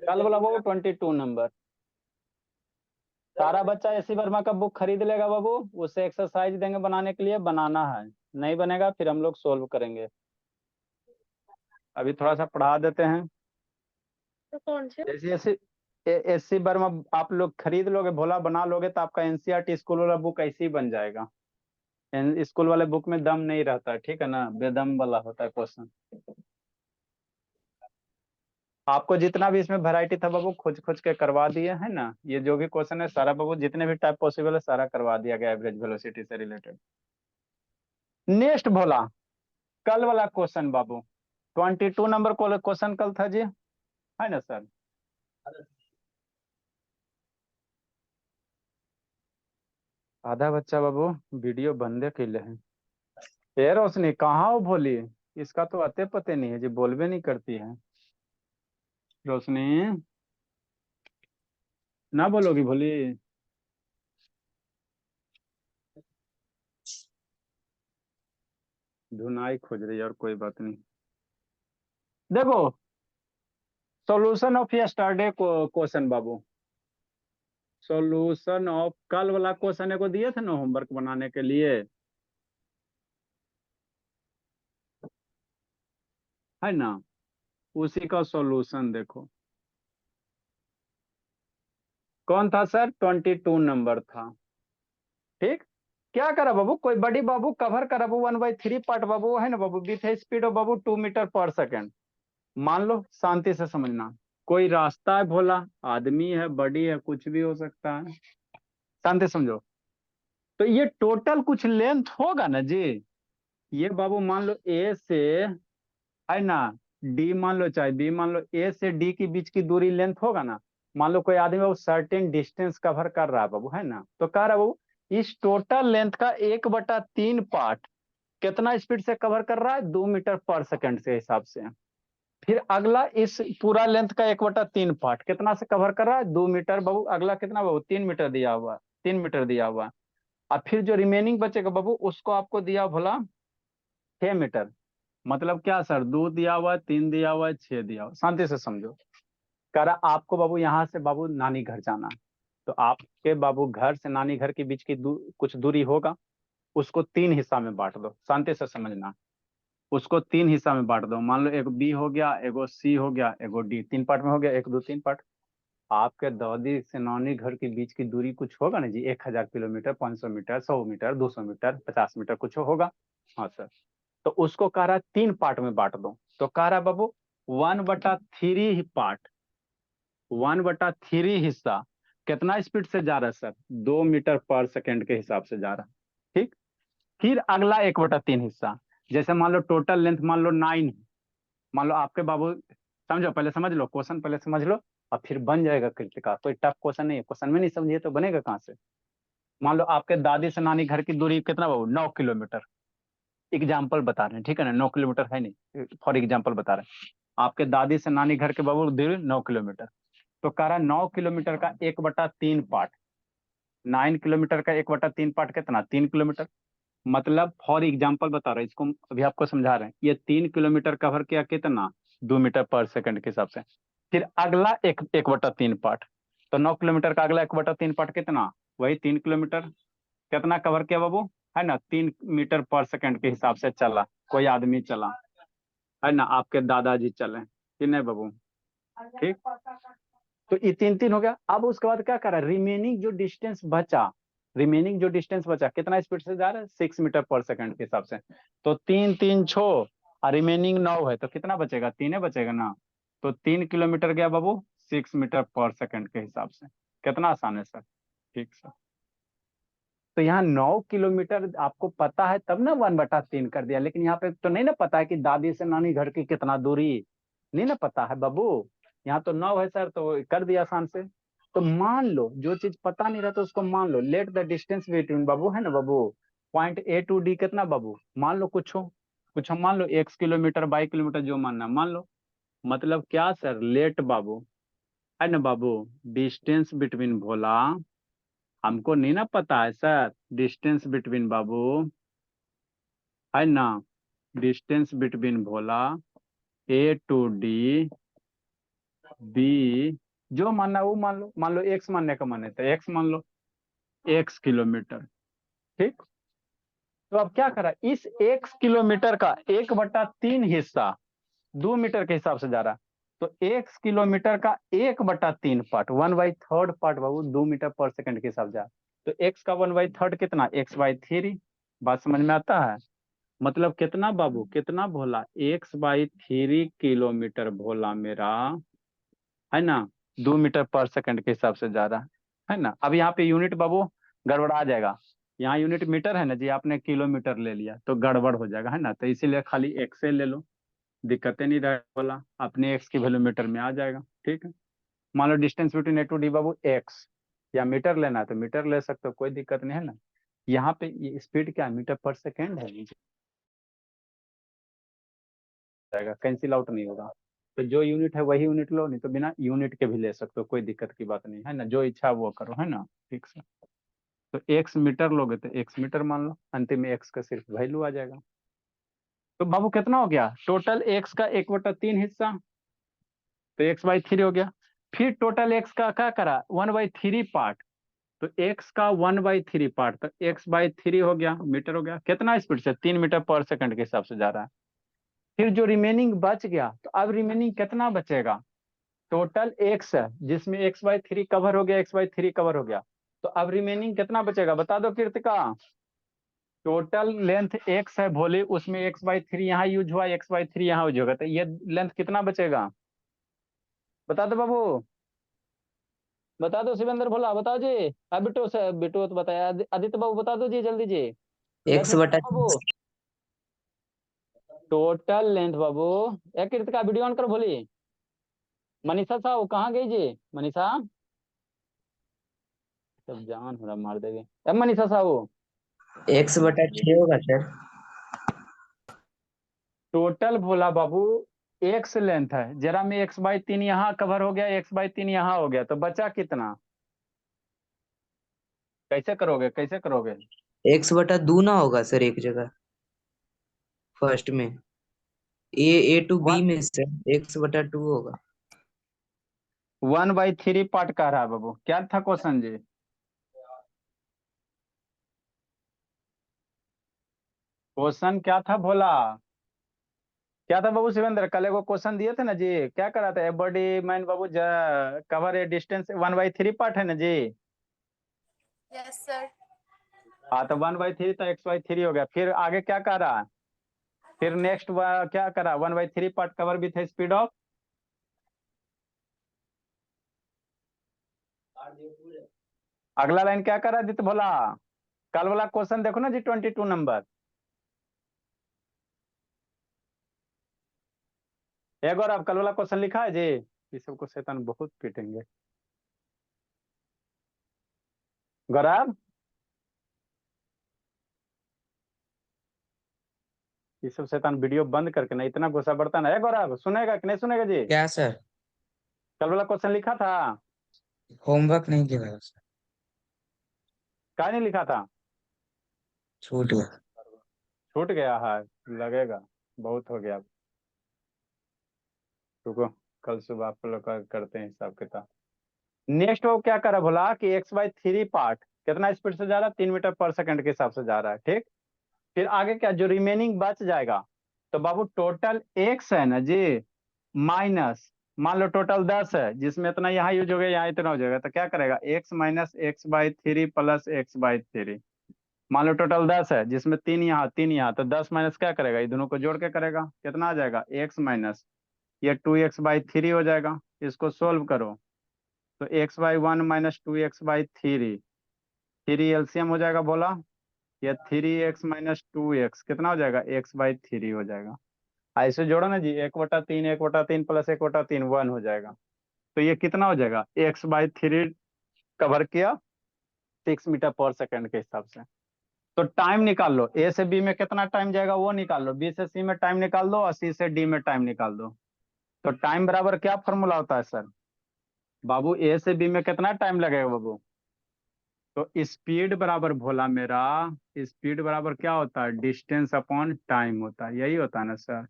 कल वाला बाबू 22 नंबर। सारा बच्चा एसी वर्मा का बुक खरीद लेगा बाबू, उसे एक्सरसाइज देंगे बनाने के लिए, बनाना है। नहीं बनेगा फिर हम लोग सोल्व करेंगे। अभी थोड़ा सा पढ़ा देते हैं। तो कौन से? जैसे जैसे एससी वर्मा आप लोग खरीद लोगे भोला, बना लोगे, तो आपका एनसीईआरटी स्कूल वाला बुक ऐसे ही बन जाएगा। स्कूल वाले बुक में दम नहीं रहता है, ठीक है ना, बेदम वाला होता है क्वेश्चन। आपको जितना भी इसमें वैरायटी था बाबू खोज खोज के करवा दिए, है ना। ये जो भी क्वेश्चन है सारा बाबू, जितने भी टाइप पॉसिबल है सारा करवा दिया गया एवरेज वेलोसिटी से रिलेटेड। नेक्स्ट भोला, कल वाला क्वेश्चन बाबू 22 नंबर क्वेश्चन कल था जी, है ना सर। आधा बच्चा बाबू वीडियो बंदे के लिए है। ए रोशनी कहाँ हो भोली? इसका तो अते पते नहीं है जी, बोलबे नहीं करती है रोशनी। ना बोलोगी भोली? धुनाई खोज रही है, और कोई बात नहीं। देखो, solution of yesterday question Babu, solution of कल वाला क्वेश्चन को दिए थे ना होमवर्क बनाने के लिए, है ना। उसी का सॉल्यूशन देखो। कौन था सर? 22 नंबर था। ठीक, क्या करा बाबू, कोई बड़ी बाबू कवर करा बाबू 1/3 पार्ट बाबू, है ना बाबू, विथ स्पीड ऑफ बाबू 2 मीटर पर सेकेंड। मान लो, शांति से समझना, कोई रास्ता है भोला, आदमी है, बड़ी है, कुछ भी हो सकता है, शांति से समझो। तो ये टोटल कुछ लेंथ होगा ना जी। ये बाबू मान लो ए से, है ना, डी मान लो चाहे बी मान लो, ए से डी के बीच की दूरी लेंथ होगा ना। मान लो कोई आदमी वो सर्टेन डिस्टेंस कवर कर रहा है बाबू, है ना, तो कह रहा है बाबू इस टोटल लेंथ का 1/3 पार्ट कितना स्पीड से कवर कर रहा है? 2 मीटर पर सेकेंड के हिसाब से। फिर अगला इस पूरा लेंथ का 1/3 पार्ट कितना से कवर कर रहा है? 2 मीटर बाबू। अगला कितना बाबू? 3 मीटर दिया हुआ है, 3 मीटर दिया हुआ है। अब फिर जो रिमेनिंग बचेगा बाबू उसको आपको दिया भोला 6 मीटर। मतलब क्या सर? 2 दिया हुआ है, 3 दिया हुआ है, 6 दिया हुआ है। शांति से समझो। कह रहा आपको बाबू यहाँ से बाबू नानी घर जाना है, तो आपके बाबू घर से नानी घर के बीच की कुछ दूरी होगा, उसको 3 हिस्सा में बांट दो। शांति से समझना, उसको 3 हिस्सा में बांट दो। मान लो एक बी हो गया, एगो सी हो गया, एगो डी, 3 पार्ट में हो गया, 1 2 3 पार्ट। आपके दादी से नानी घर के बीच की दूरी कुछ होगा ना जी, 1000 kilometre, 500 metre, 100 metre, 200 metre, 50 metre कुछ होगा। हाँ सर। तो उसको कह रहा है 3 पार्ट में बांट दो। तो कह रहा है बाबू 1/3 पार्ट, 1/3 हिस्सा कितना स्पीड से जा रहा है सर? 2 मीटर पर सेकेंड के हिसाब से जा रहा है। ठीक, फिर अगला 1/3 हिस्सा, जैसे मान लो टोटल लेंथ मान लो 9, मान लो आपके बाबू, समझो, पहले समझ लो क्वेश्चन, पहले समझ लो, और फिर बन जाएगा कृतिका। कोई टफ क्वेश्चन नहीं है, क्वेश्चन में नहीं समझिए तो बनेगा कहाँ से। मान लो आपके दादी से नानी घर की दूरी कितना बाबू? 9 किलोमीटर। एग्जाम्पल बता रहे हैं, ठीक है ना, 9 किलोमीटर है नहीं, फॉर एग्जाम्पल बता रहे हैं। आपके दादी से नानी घर के बाबू दूरी 9 किलोमीटर। तो कह रहा है 9 किलोमीटर का 1/3 पार्ट, 9 किलोमीटर का 1/3 पार्ट कितना? 3 किलोमीटर। मतलब फॉर एग्जाम्पल बता रहे हैं, इसको अभी आपको समझा रहे हैं। ये 3 किलोमीटर कवर किया कितना? 2 मीटर पर सेकेंड के हिसाब से। फिर अगला 1/3 पार्ट, तो 9 किलोमीटर का अगला 1/3 पार्ट कितना? वही 3 किलोमीटर। कितना कवर किया बाबू? है ना, 3 मीटर पर सेकेंड के हिसाब से चला, कोई आदमी चला, है ना, आपके दादाजी चले कि नहीं बाबू। ठीक, तो ये 3 3 हो गया। अब उसके बाद क्या करा? रिमेनिंग जो डिस्टेंस बचा, रिमेनिंग जो डिस्टेंस बचा कितना स्पीड से जा रहा है? 6 मीटर पर सेकेंड के हिसाब से। तो 3 3 6 और रिमेनिंग 9 है, तो कितना बचेगा? 3 बचेगा ना। तो 3 किलोमीटर गया बाबू 6 मीटर पर सेकेंड के हिसाब से। कितना आसान है सर। ठीक सर। तो यहाँ 9 किलोमीटर आपको पता है तब ना 1/3 कर दिया, लेकिन यहाँ पे तो नहीं ना पता है कि दादी से नानी घर की कितना दूरी, नहीं ना पता है बाबू। यहाँ तो 9 है सर, तो कर दिया आसान से। तो मान लो जो चीज पता नहीं रहता उसको मान लो। लेट द डिस्टेंस बिटवीन बाबू, है ना बाबू, पॉइंट ए टू डी कितना बाबू? मान लो कुछ हो, कुछ हम मान लो x किलोमीटर, y किलोमीटर, जो मानना मान लो। मतलब क्या सर? लेट बाबू, है ना बाबू, डिस्टेंस बिटवीन भोला, हमको नहीं ना पता है सर, डिस्टेंस बिटवीन बाबू, है ना, distance between Bhola, A to D, B, जो मानना है वो मान लो। मान लो एक्स मानने का मन है तो एक्स मान लो, x किलोमीटर। ठीक, तो अब क्या करा? इस x किलोमीटर का 1/3 हिस्सा 2 मीटर के हिसाब से जा रहा है। तो x किलोमीटर का 1/3 पार्ट, 1/3 पार्ट बाबू 2 मीटर पर सेकेंड के हिसाब से जा रहा है। तो x का 1/3 कितना? x/3। बात समझ में आता है? मतलब कितना बाबू, कितना भोला? x/3 किलोमीटर भोला मेरा, है ना, 2 मीटर पर सेकेंड के हिसाब से जा रहा है ना। अब यहाँ पे यूनिट बाबू गड़बड़ा जाएगा। यहाँ यूनिट मीटर है ना जी, आपने किलोमीटर ले लिया तो गड़बड़ हो जाएगा, है ना। तो इसीलिए खाली एक्स से ले लो, दिक्कतें नहीं रहे बोला, अपने एक्स की वैल्यू मीटर में आ जाएगा। ठीक है, मान लो distance between a to d बाबू एक्स, या मीटर लेना है तो मीटर ले सकते हो, कोई दिक्कत नहीं, है ना। यहाँ पे ये स्पीड क्या है? मीटर पर सेकेंड है, जाएगा, कैंसिल आउट नहीं होगा। तो जो यूनिट है वही यूनिट लो, नहीं तो बिना यूनिट के भी ले सकते हो, कोई दिक्कत की बात नहीं, है ना। जो इच्छा वो करो, है ना। ठीक से। तो एक्स मीटर लोगे तो एक्स मीटर मान लो, अंतिम में एक्स का सिर्फ वैल्यू आ जाएगा। तो बाबू कितना हो गया? टोटल एक्स का 1/3 हिस्सा, तो x/3 हो गया। फिर टोटल एक्स का क्या करा? 1/3 पार्ट, तो एक्स का 1/3 पार्ट, तो x/3 हो गया, मीटर हो गया। कितना स्पीड से? 3 मीटर पर सेकेंड के हिसाब से जा रहा है। फिर जो रिमेनिंग बच गया, तो अब रिमेनिंग कितना बचेगा? टोटल एक्स है जिसमें एक्स बाई थ्री कवर हो गया, एक्स बाई थ्री कवर हो गया, तो अब रिमेनिंग कितना बचेगा बता दो कृतिका। टोटल लेंथ एक्स है भोले, उसमें एक्स बाई थ्री यहाँ यूज हुआ, एक्स बाई थ्री यहाँ यूज होगा, तो ये लेंथ कितना बचेगा बता दो बाबू, बता दो शिवेंद्र भोला, बताओ जी। अब बिट्टू से, बिट्टू तो बताया, आदित्य बाबू बता दो जी जल्दी जी। एक्स लेंथ बटा बाबू, टोटल लेंथ बाबू, एक कृतिका वीडियो ऑन कर भोली। मनीषा साहू कहाँ गई जी, मनीषा, सब जान हो रहा मार देगी। अब मनीषा साहू, एक्स बटा छः होगा सर। टोटल भोला बाबू एक्स लेंथ है, जरा में एक्स बाई तीन यहाँ कवर हो गया, एक्स बाई तीन यहाँ हो गया, तो बचा कितना, कैसे करोगे कैसे करोगे। एक्स बटा दो ना होगा सर एक जगह फर्स्ट में, ए टू बी में सर एक्स बटा टू होगा। 1/3 पार्ट कह रहा है बाबू, क्या था क्वेश्चन जी। क्वेश्चन क्या था भोला, क्या था बाबू शिवेंद्र, कल एगो क्वेश्चन दिए थे ना जी, क्या करा था, बॉडी मैन बाबू कवर ए डिस्टेंस 1/3 पार्ट है ना जी। Yes sir. हाँ तो 1/3 तो x/3 हो गया, फिर आगे क्या कह रहा, फिर नेक्स्ट क्या करा, 1/3 part cover with speed of, अगला लाइन क्या करा आदित्य भोला, कल वाला क्वेश्चन देखो ना जी 22 नंबर, एक और अब कल वाला क्वेश्चन लिखा है जी, ये सबको शैतान बहुत पीटेंगे। गौरव, ये सब शैतान वीडियो बंद करके ना, इतना गुस्सा बढ़ता ना है गौरव, सुनेगा कि नहीं सुनेगा जी। क्या सर? कल वाला क्वेश्चन लिखा था, होमवर्क नहीं किया सर, क्या नहीं लिखा था, छूट गया। छूट गया है, लगेगा बहुत हो गया, रुको कल सुबह आप लोग करते हैं हिसाब किताब। नेक्स्ट वो क्या करा बोला कि x/3 पार्ट कितना स्पीड से जा रहा है, 3 मीटर पर सेकंड के हिसाब से जा रहा है, ठीक। फिर आगे क्या, जो रिमेनिंग बच जाएगा, तो बाबू टोटल x है ना जी, माइनस, मान लो टोटल 10 है, जिसमें इतना यहाँ यूज हो गया, यहाँ इतना हो जाएगा, तो क्या करेगा x minus x/3 plus x/3, मान लो टोटल 10 है, जिसमें तीन यहाँ, तो 10 माइनस क्या करेगा, ये दोनों को जोड़ के करेगा, कितना आ जाएगा x माइनस ये 2x/3 हो जाएगा, इसको सोल्व करो, तो x/1 minus 2x/3, three LCM हो जाएगा बोला, ये 3x माइनस 2x कितना हो जाएगा, x/3 हो जाएगा। ऐसे जोड़ो ना जी, 1/3 1/3 प्लस 1/3 1 हो जाएगा, तो ये कितना हो जाएगा, x/3 कवर किया 6 मीटर पर सेकंड के हिसाब से। तो टाइम निकाल लो, ए से बी में कितना टाइम जाएगा वो निकाल लो, बी से सी में टाइम निकाल दो, और सी से डी में टाइम निकाल दो। तो टाइम बराबर क्या फॉर्मूला होता है सर बाबू, ए से बी में कितना टाइम लगेगा बाबू, तो स्पीड बराबर भोला मेरा, स्पीड बराबर क्या होता है, डिस्टेंस अपॉन टाइम होता है, यही होता है ना सर,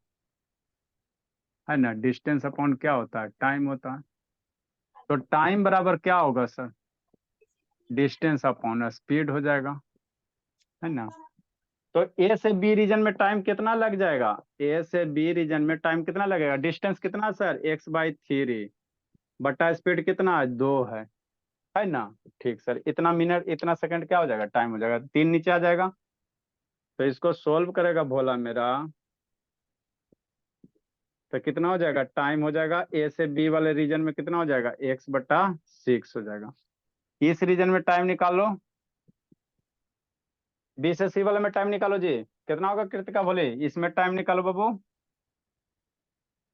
है ना, डिस्टेंस अपॉन क्या होता है, टाइम होता है। तो टाइम बराबर क्या होगा सर, डिस्टेंस अपॉन स्पीड हो जाएगा, है ना। तो ए से बी रीजन में टाइम कितना लग जाएगा, ए से बी रीजन में टाइम कितना लगेगा, डिस्टेंस कितना सर, x/3 बटा स्पीड कितना 2 है ना। ठीक सर, इतना मिनट इतना सेकंड क्या हो जाएगा, टाइम हो जाएगा, 3 नीचे आ जाएगा, तो इसको सोल्व करेगा भोला मेरा, तो कितना हो जाएगा, टाइम हो जाएगा ए से बी वाले रीजन में कितना हो जाएगा, x/6 हो जाएगा। इस रीजन में टाइम निकालो, बी से सी वाले में टाइम निकालो जी, कितना होगा कृतिका बोले, इसमें टाइम निकालो बाबू।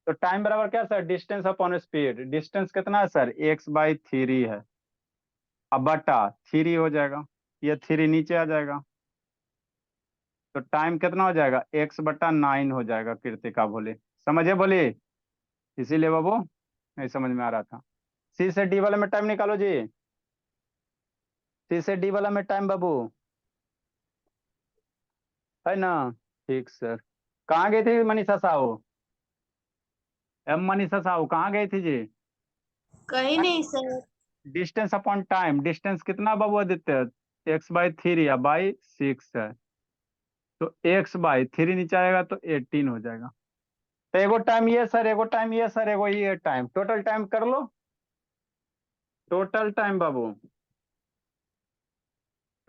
तो टाइम बराबर क्या sir, distance upon speed, distance कितना है सर, x/3 है, अब बटा 3 हो जाएगा, ये 3 नीचे आ जाएगा, तो टाइम कितना हो जाएगा, x/9 हो जाएगा कृतिका बोले, समझे बोले, इसीलिए बाबू नहीं समझ में आ रहा था। सी से डी वाले में टाइम निकालो जी, सी से डी वाला में टाइम बाबू, है ना। ठीक सर, कहाँ गई थी मनीषा साहू, मनीषा साहू कहाँ गई थी जी। कहीं नहीं sir. Distance upon time, distance कितना बाबू आदित्य, x/3 या बाई 6 है, तो x/3 नीचे आएगा तो 18 हो जाएगा, तो एगो टाइम ये सर, एगो टाइम ये सर, एगो ये टाइम, टोटल टाइम कर लो। टोटल टाइम बाबू,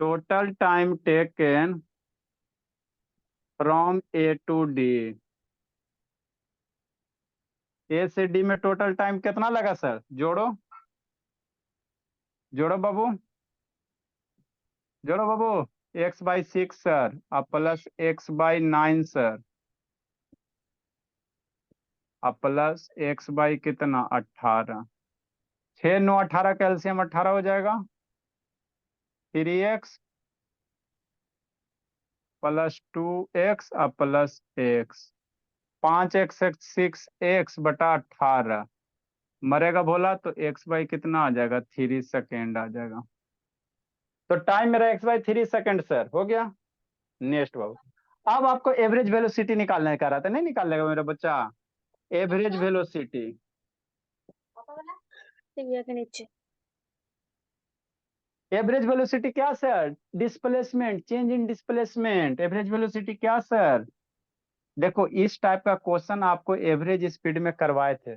total time taken from a to d, a से डी में टोटल टाइम कितना लगा सर? जोड़ो, जोड़ो बाबू, जोड़ो बाबू। x/6 सर, अब प्लस x/9 सर, अब प्लस x/ कितना 18, 6 9 18 कैल्सियम 18 हो जाएगा। 3x प्लस 2x अब प्लस x, 5x/6x/18 मरेगा बोला तो x/ कितना आ जाएगा? 3 सेकेंड आ जाएगा। तो टाइम मेरा x/3 सेकेंड सर हो गया। नेक्स्ट बाबू, अब आपको एवरेज वेलोसिटी निकालने का रहा था, नहीं निकालने का मेरा बच्चा? एवरेज वेलोसिटी, दिव्या के नीचे। एवरेज वेलोसिटी क्या sir? Displacement, change in displacement. Average velocity क्या सर? देखो इस टाइप का क्वेश्चन आपको एवरेज स्पीड में करवाए थे।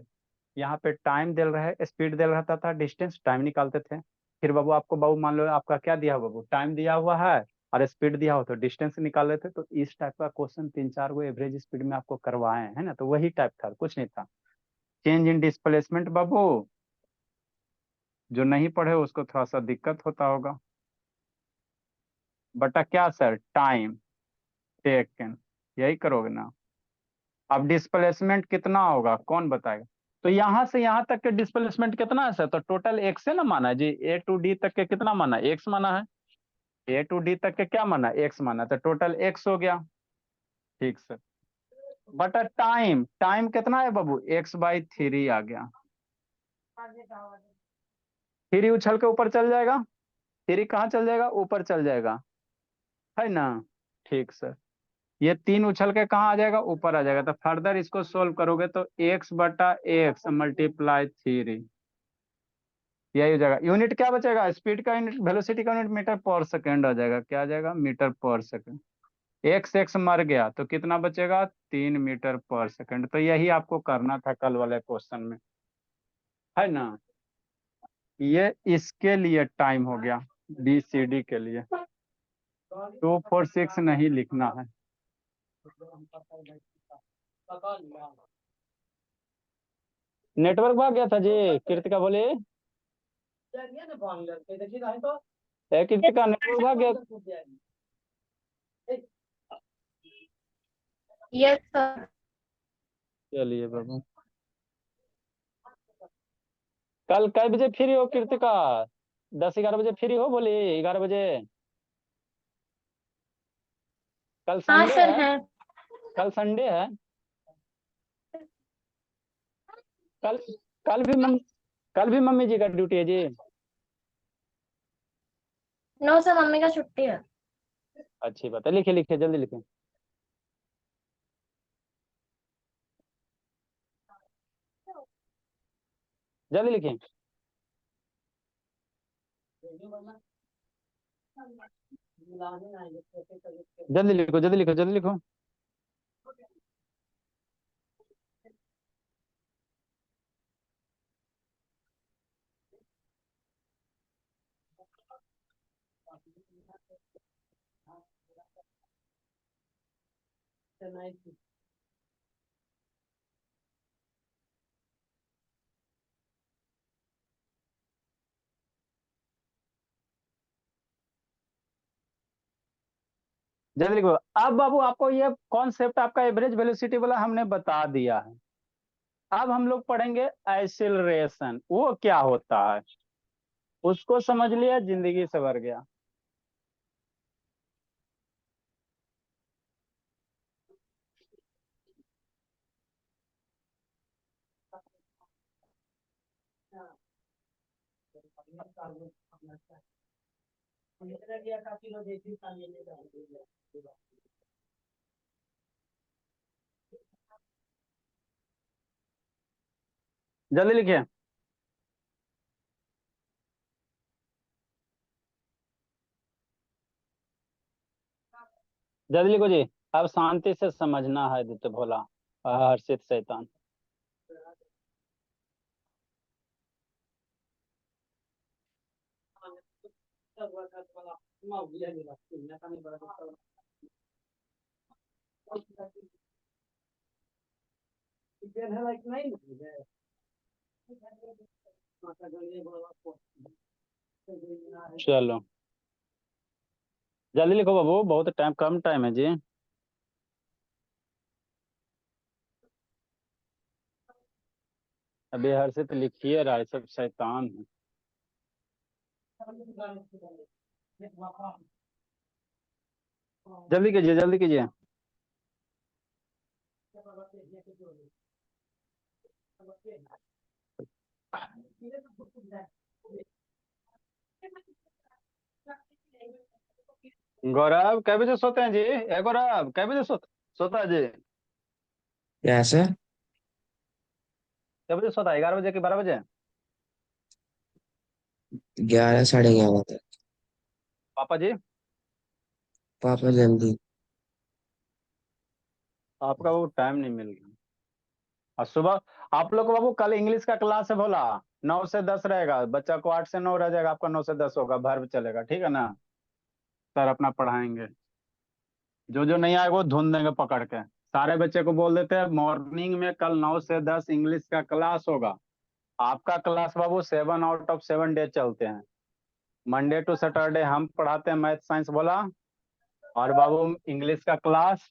यहाँ पे टाइम दे रहा है, स्पीड दे रहता था, डिस्टेंस टाइम निकालते थे। फिर बाबू आपको बाबू मान लो आपका क्या दिया हुआ बाबू? टाइम दिया हुआ है और स्पीड दिया हो तो डिस्टेंस निकाल रहे थे। तो इस टाइप का क्वेश्चन 3 4 गो एवरेज स्पीड में आपको करवाए हैं, है ना? तो वही टाइप था, कुछ नहीं था। चेंज इन डिस्प्लेसमेंट बाबू, जो नहीं पढ़े उसको थोड़ा सा दिक्कत होता होगा। बटा क्या सर? टाइम टेकन, यही करोगे ना? अब डिस्प्लेसमेंट कितना होगा कौन बताएगा? तो यहां से यहां तक के डिस्प्लेसमेंट कितना है सर? तो टोटल एक्स से ना माना है जी, ए टू डी तक के कितना माना? एक्स माना है। ए टू डी तक के क्या माना? एक्स माना, तो टोटल एक्स हो गया। ठीक सर। बटा टाइम, टाइम कितना है बाबू? x/3 आ गया। 3 उछल के ऊपर चल जाएगा, 3 कहाँ चल जाएगा? ऊपर चल जाएगा, है ना? ठीक सर। ये 3 उछल के कहाँ आ जाएगा? ऊपर आ जाएगा। तो फर्दर इसको सोल्व करोगे तो x/x मल्टीप्लाई 3, यही हो जाएगा। यूनिट क्या बचेगा? स्पीड का यूनिट, वेलोसिटी का यूनिट मीटर पर सेकंड आ जाएगा। क्या आ जाएगा? मीटर पर सेकंड। x मर गया तो कितना बचेगा? 3 मीटर पर सेकंड। तो यही आपको करना था कल वाले क्वेश्चन में, है ना? ये इसके लिए टाइम हो गया, BCD के लिए। 2 4 6 नहीं लिखना है। नेटवर्क भाग गया था जी, कृतिका बोले। कृतिका नेटवर्क भाग गया। Yes sir. चलिए बाबू, कल कै बजे फ्री हो कृतिका? 10 11 बजे फ्री हो? बोली 11 बजे। कल हाँ संडे सर है, है। कल संडे है। कल कल भी मम कल भी मम्मी जी का ड्यूटी है जी। नो सर, मम्मी का छुट्टी है। अच्छी बात है, लिखे लिखे जल्दी लिखे। जल्दी लिखे, जल्दी लिखो, जल्दी लिखो, जल्दी लिखो। जल्दी लिखो। अब बाबू आपको ये कॉन्सेप्ट आपका एवरेज वेलोसिटी वाला हमने बता दिया है। अब हम लोग पढ़ेंगे एक्सीलरेशन, वो क्या होता है, उसको समझ लिया, जिंदगी सवर गया। जल्दी लिखिए, जल्दी लिखो जी। अब शांति से समझना है आदित्य भोला। हर्षित शैतान। चलो जल्दी लिखो बाबू, बहुत टाइम, कम टाइम है जी। अभी हर्षित लिखिए रहा है, सब शैतान है। जल्दी कीजिए, जल्दी कीजिए। गौरव कै बजे सोते हैं जी? गौरव कै बजे सोता है जी? क्या सर? कै बजे सोता है, 11 बजे कि 12 बजे? 11 11:30 तक। पापा जी? पापा जल्दी। आपका वो टाइम नहीं मिल रहा। और सुबह आप लोग को बाबू कल इंग्लिश का क्लास है बोला, 9 से 10 रहेगा, बच्चा को 8 से 9 रह जाएगा, आपका 9 से 10 होगा, भर चलेगा, ठीक है ना? सर अपना पढ़ाएंगे, जो जो नहीं आएगा वो ढूंढ देंगे पकड़ के। सारे बच्चे को बोल देते हैं मॉर्निंग में कल 9 से 10 इंग्लिश का क्लास होगा। आपका class Babu 7 out of 7 day चलते हैं। मंडे टू सैटरडे हम पढ़ाते हैं मैथ साइंस बोला, और बाबू इंग्लिश का क्लास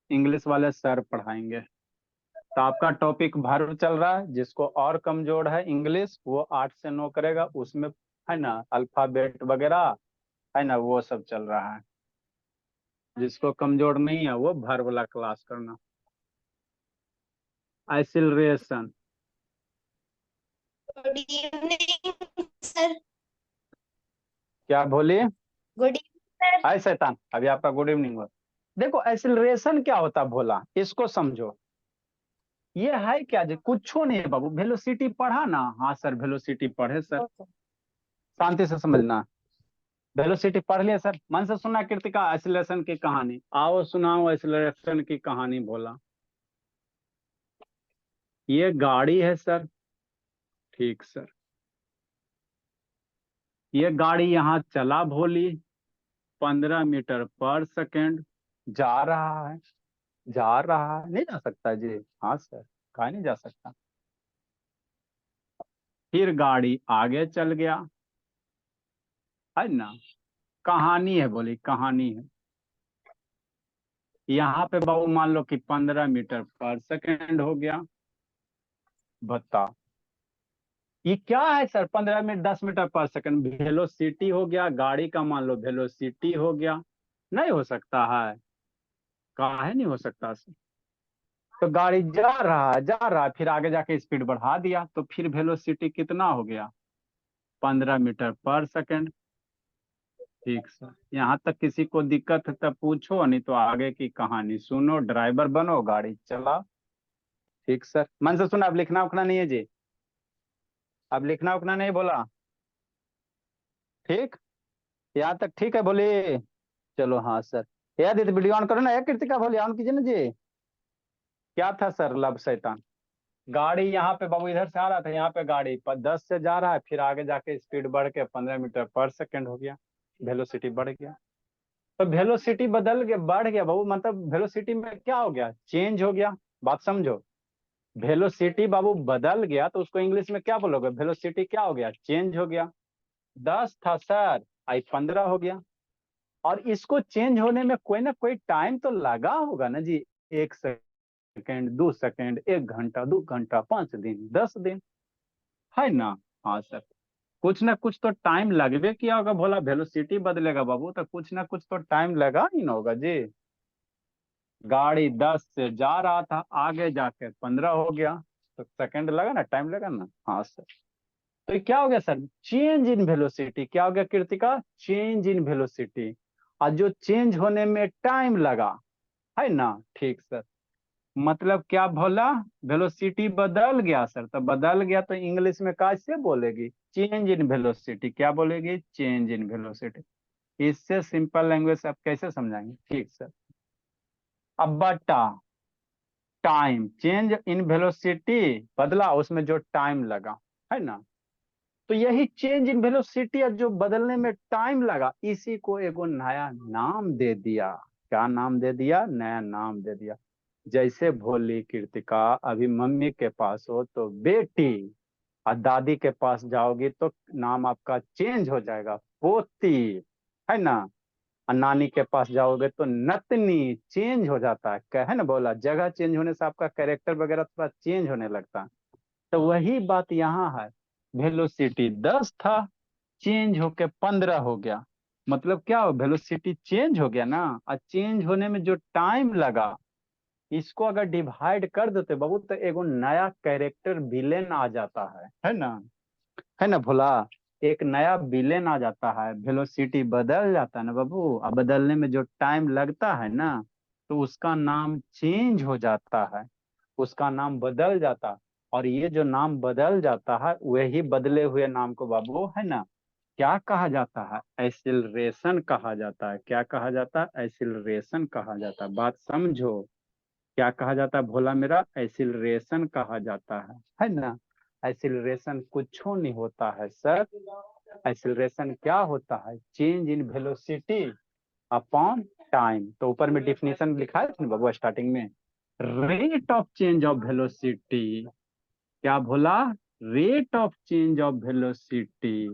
इंग्लिश वाले सर पढ़ाएंगे। तो आपका टॉपिक भर चल रहा है, जिसको और कमजोर है इंग्लिश वो 8 से 9 करेगा, उसमें है ना अल्फाबेट वगैरह है ना, वो सब चल रहा है। जिसको कमजोर नहीं है वो भर वाला क्लास करना। एक्सिलरेशन। Good evening sir. क्या बोलिए? Good evening sir. हाय शैतान, अभी आपका गुड इवनिंग हो। देखो एक्सिलरेशन क्या होता है भोला, इसको समझो। ये है क्या जी, कुछ नहीं है बाबू। वेलोसिटी पढ़ा ना? हाँ सर वेलोसिटी पढ़े सर। शांति से समझना। वेलोसिटी पढ़ लिया सर, मन से सुना कृतिका एक्सिलरेशन की कहानी। आओ सुनाओ एक्सिलरेशन की कहानी भोला। ये गाड़ी है सर, ठीक सर। ये गाड़ी यहाँ चला भोली, 15 मीटर पर सेकेंड जा रहा है। जा रहा है, नहीं जा सकता जी? हाँ सर, कहा नहीं जा सकता। फिर गाड़ी आगे चल गया, है ना? कहानी है बोली, कहानी है। यहाँ पे बाबू मान लो कि 15 मीटर पर सेकेंड हो गया। बता ये क्या है sir? 15 minute 10 metre per second velocity हो गया, गाड़ी का मान लो वेलोसिटी हो गया। नहीं हो सकता है, कहा है नहीं हो सकता सर। तो गाड़ी जा रहा है, फिर आगे जाके स्पीड बढ़ा दिया, तो फिर वेलोसिटी कितना हो गया? 15 मीटर पर सेकेंड। ठीक सर, यहाँ तक किसी को दिक्कत है तब पूछो, नहीं तो आगे की कहानी सुनो, ड्राइवर बनो, गाड़ी चला। ठीक सर, मन से सुना। अब लिखना उखना नहीं है जी? अब लिखना उखना नहीं बोला? ठीक, यहाँ तक ठीक है बोलिए। चलो हाँ सर। याद है तो वीडियो ऑन करो ना, एक कृतिका बोलिए ऑन कीजिए ना जी। क्या था सर लब शैतान? गाड़ी यहाँ पे बाबू इधर से आ रहा था, यहाँ पे गाड़ी पर 10 से जा रहा है, फिर आगे जाके स्पीड बढ़ के 15 मीटर पर सेकेंड हो गया, वेलोसिटी बढ़ गया। तो वेलोसिटी बदल गया, बढ़ गया बाबू, मतलब वेलोसिटी में क्या हो गया? चेंज हो गया। बात समझो, वेलोसिटी बाबू बदल गया तो उसको इंग्लिश में क्या बोलोगे? वेलोसिटी क्या हो गया? चेंज हो गया। 10 था सर, आई 15 हो गया। और इसको चेंज होने में कोई ना कोई टाइम तो लगा होगा ना जी। 1 सेकेंड, 2 सेकेंड, 1 घंटा, 2 घंटा, 5 दिन, 10 दिन, है ना? हाँ सर, कुछ ना कुछ तो टाइम लगबे किया होगा भोला। वेलोसिटी बदलेगा बाबू तो कुछ ना कुछ तो टाइम लगा ही ना होगा जी। गाड़ी 10 से जा रहा था, आगे जाके 15 हो गया, तो सेकंड लगा ना, टाइम लगा ना। हाँ सर, तो ये क्या हो गया सर? Change in velocity. क्या हो गया कृतिका? Change in velocity. और जो चेंज होने में टाइम लगा, है ना? ठीक सर, मतलब क्या भोला? वेलोसिटी बदल गया सर। तो बदल गया तो इंग्लिश में कैसे बोलेगी? Change in velocity. क्या बोलेगी? Change in velocity. इससे सिंपल लैंग्वेज आप कैसे समझाएंगे? ठीक सर। अब बटा टाइम, चेंज इन वेलोसिटी बदला, उसमें जो टाइम लगा, है ना। तो यही चेंज इन वेलोसिटी जो बदलने में टाइम लगा, इसी को एगो नया नाम दे दिया। क्या नाम दे दिया? नया नाम दे दिया। जैसे भोली कृतिका अभी मम्मी के पास हो तो बेटी, और दादी के पास जाओगी तो नाम आपका चेंज हो जाएगा, पोती, है ना। और नानी के पास जाओगे तो नतनी, चेंज हो जाता है ना। बोला जगह चेंज होने से आपका कैरेक्टर वगैरह थोड़ा चेंज होने लगता है। तो वही बात यहाँ है। वेलोसिटी 10 था, चेंज होके 15 हो गया। मतलब क्या हो, वेलोसिटी चेंज हो गया ना, और चेंज होने में जो टाइम लगा, इसको अगर डिवाइड कर देते बाबू तो एगो नया कैरेक्टर विलेन आ जाता है ना। है ना भोला, एक नया विलेन आ जाता है। वेलोसिटी बदल जाता है ना बाबू, अब बदलने में जो टाइम लगता है ना, तो उसका नाम चेंज हो जाता है, उसका नाम बदल जाता है। और ये जो नाम बदल जाता है, वही बदले हुए नाम को बाबू, है ना, क्या कहा जाता है? एक्सिलरेशन कहा जाता है। क्या कहा जाता है? एक्सिलरेशन कहा जाता है। बात समझो, क्या कहा जाता है भोला मेरा? एक्सिलरेशन कहा जाता है ना। एक्सिलरेशन कुछ नहीं होता है सर। एक्सिलरेशन क्या होता है? Change in velocity upon time. तो ऊपर में डिफिनेशन लिखा है ना बाबू स्टार्टिंग में, rate of change of velocity. क्या Bhola? Rate of change of velocity.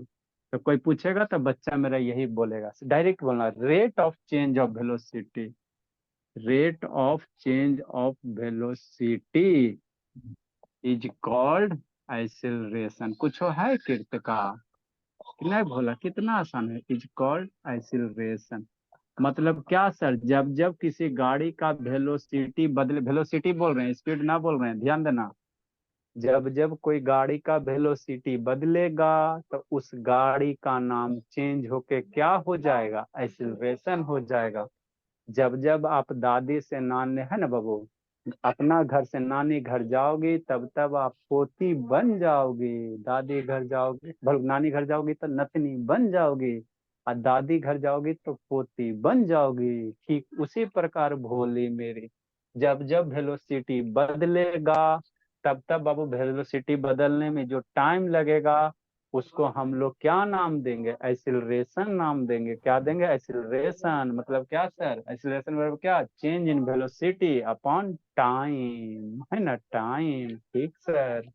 तो कोई पूछेगा तो बच्चा मेरा यही बोलेगा, डायरेक्ट बोलना, rate of change of velocity. Rate of change of velocity is called acceleration. कुछ है कृत का? नहीं भोला, कितना आसान है। Is called acceleration. मतलब क्या सर? जब जब किसी गाड़ी का वेलोसिटी बदले, वेलोसिटी बोल रहे हैं, स्पीड ना बोल रहे हैं, ध्यान देना। जब जब कोई गाड़ी का वेलोसिटी बदलेगा, तो उस गाड़ी का नाम चेंज होके क्या हो जाएगा? एक्सिलरेशन हो जाएगा। जब जब आप दादी से नानी, है ना बाबू, अपना घर से नानी घर जाओगी, तब तब आप पोती बन जाओगी। दादी घर जाओगी, नानी घर जाओगी तो नतनी बन जाओगी, और दादी घर जाओगी तो पोती बन जाओगी। ठीक उसी प्रकार भोली मेरी, जब जब वेलोसिटी बदलेगा, तब तब बाबू वेलोसिटी बदलने में जो टाइम लगेगा, उसको हम लोग क्या नाम देंगे? एक्सिलरेशन नाम देंगे। क्या देंगे? एक्सिलरेशन। मतलब क्या सर? एक्सिलरेशन मतलब क्या? Change in velocity upon time, है ना, टाइम। ठीक सर,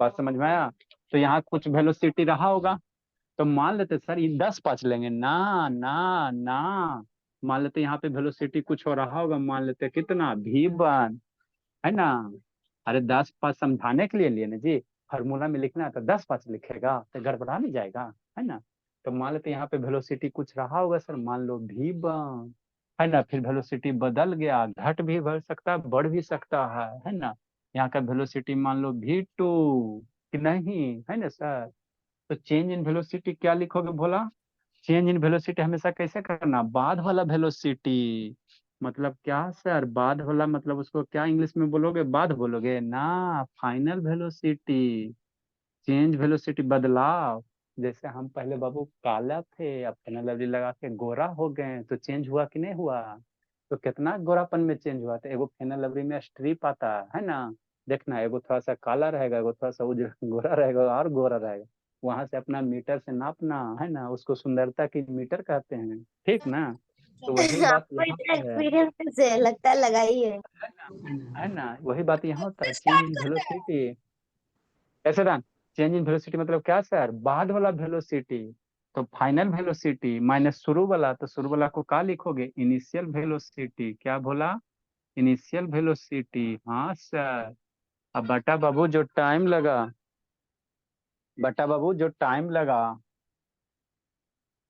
बात समझ में आया। तो यहाँ कुछ वेलोसिटी रहा होगा, तो मान लेते सर ये 10 5 लेंगे ना, ना ना। मान लेते यहाँ पे वेलोसिटी कुछ हो रहा होगा, मान लेते कितना, V1, है ना। अरे 10 5 समझाने के लिए लिए ना जी, फार्मूला में लिखना है तो 10 5 लिखेगा तो गड़बड़ा नहीं जाएगा, है ना। तो मान लेते यहाँ पे वेलोसिटी कुछ रहा होगा सर, मान लो V1, है ना। फिर वेलोसिटी बदल गया, घट भी बढ़ सकता है, बढ़ भी सकता है ना। यहाँ का वेलोसिटी मान लो V2 कि नहीं, है ना सर। तो चेंज इन वेलोसिटी क्या लिखोगे भोला? चेंज इन वेलोसिटी हमेशा कैसे करना? बाद वाला वेलोसिटी। मतलब क्या सर? बाद वाला मतलब उसको क्या इंग्लिश में बोलोगे? बाद बोलोगे ना, फाइनल वेलोसिटी। चेंज वेलोसिटी, बदलाव। जैसे हम पहले बाबू काला थे, अब फाइनल लवली लगा के गोरा हो गए, तो चेंज हुआ कि नहीं हुआ? तो कितना गोरापन में चेंज हुआ? तो एगो फाइनल लवली में स्ट्रिप आता है ना, देखना, एगो थोड़ा सा काला रहेगा, एगो थोड़ा सा उजला गोरा रहेगा, और गोरा रहेगा। वहां से अपना मीटर से नापना, है ना, उसको सुंदरता की मीटर कहते हैं, ठीक ना। तो वही बात आपको यहाँ इतना पे है। एक्सपीरियंस से लगता है लगाई है। है ना, वही बात यहाँ होता है, चेंज इन वेलोसिटी। कैसे था? चेंज इन वेलोसिटी मतलब क्या सर? बाद वाला वेलोसिटी। तो फाइनल वेलोसिटी माइनस शुरू वाला, तो शुरू वाला को क्या लिखोगे? Initial velocity. क्या बोला? इनिशियल वेलोसिटी, हाँ सर। अब बटा बाबू जो टाइम लगा, बटा बाबू जो टाइम लगा,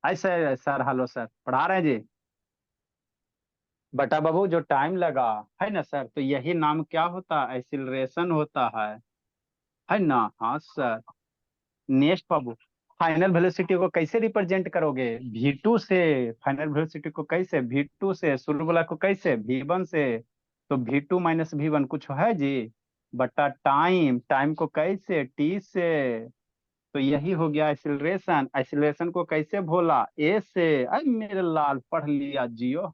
ऐसे सर, हेलो सर, पढ़ा रहे हैं जी। बटा बाबू जो टाइम लगा, है ना सर, तो यही नाम क्या होता है? एक्सिलरेशन होता है ना। हाँ सर। नेक्स्ट बाबू, फाइनल वेलोसिटी को कैसे रिप्रेजेंट करोगे? V2 से। फाइनल वेलोसिटी को कैसे? V2 से। शुरू वाला को कैसे? V1 से। तो V2 माइनस V1 कुछ है जी, बटा टाइम। टाइम को कैसे? T से। तो यही हो गया एक्सिलरेशन। एक्सिलरेशन को कैसे भोला? A से। अरे मेरे लाल, पढ़ लिया जियो।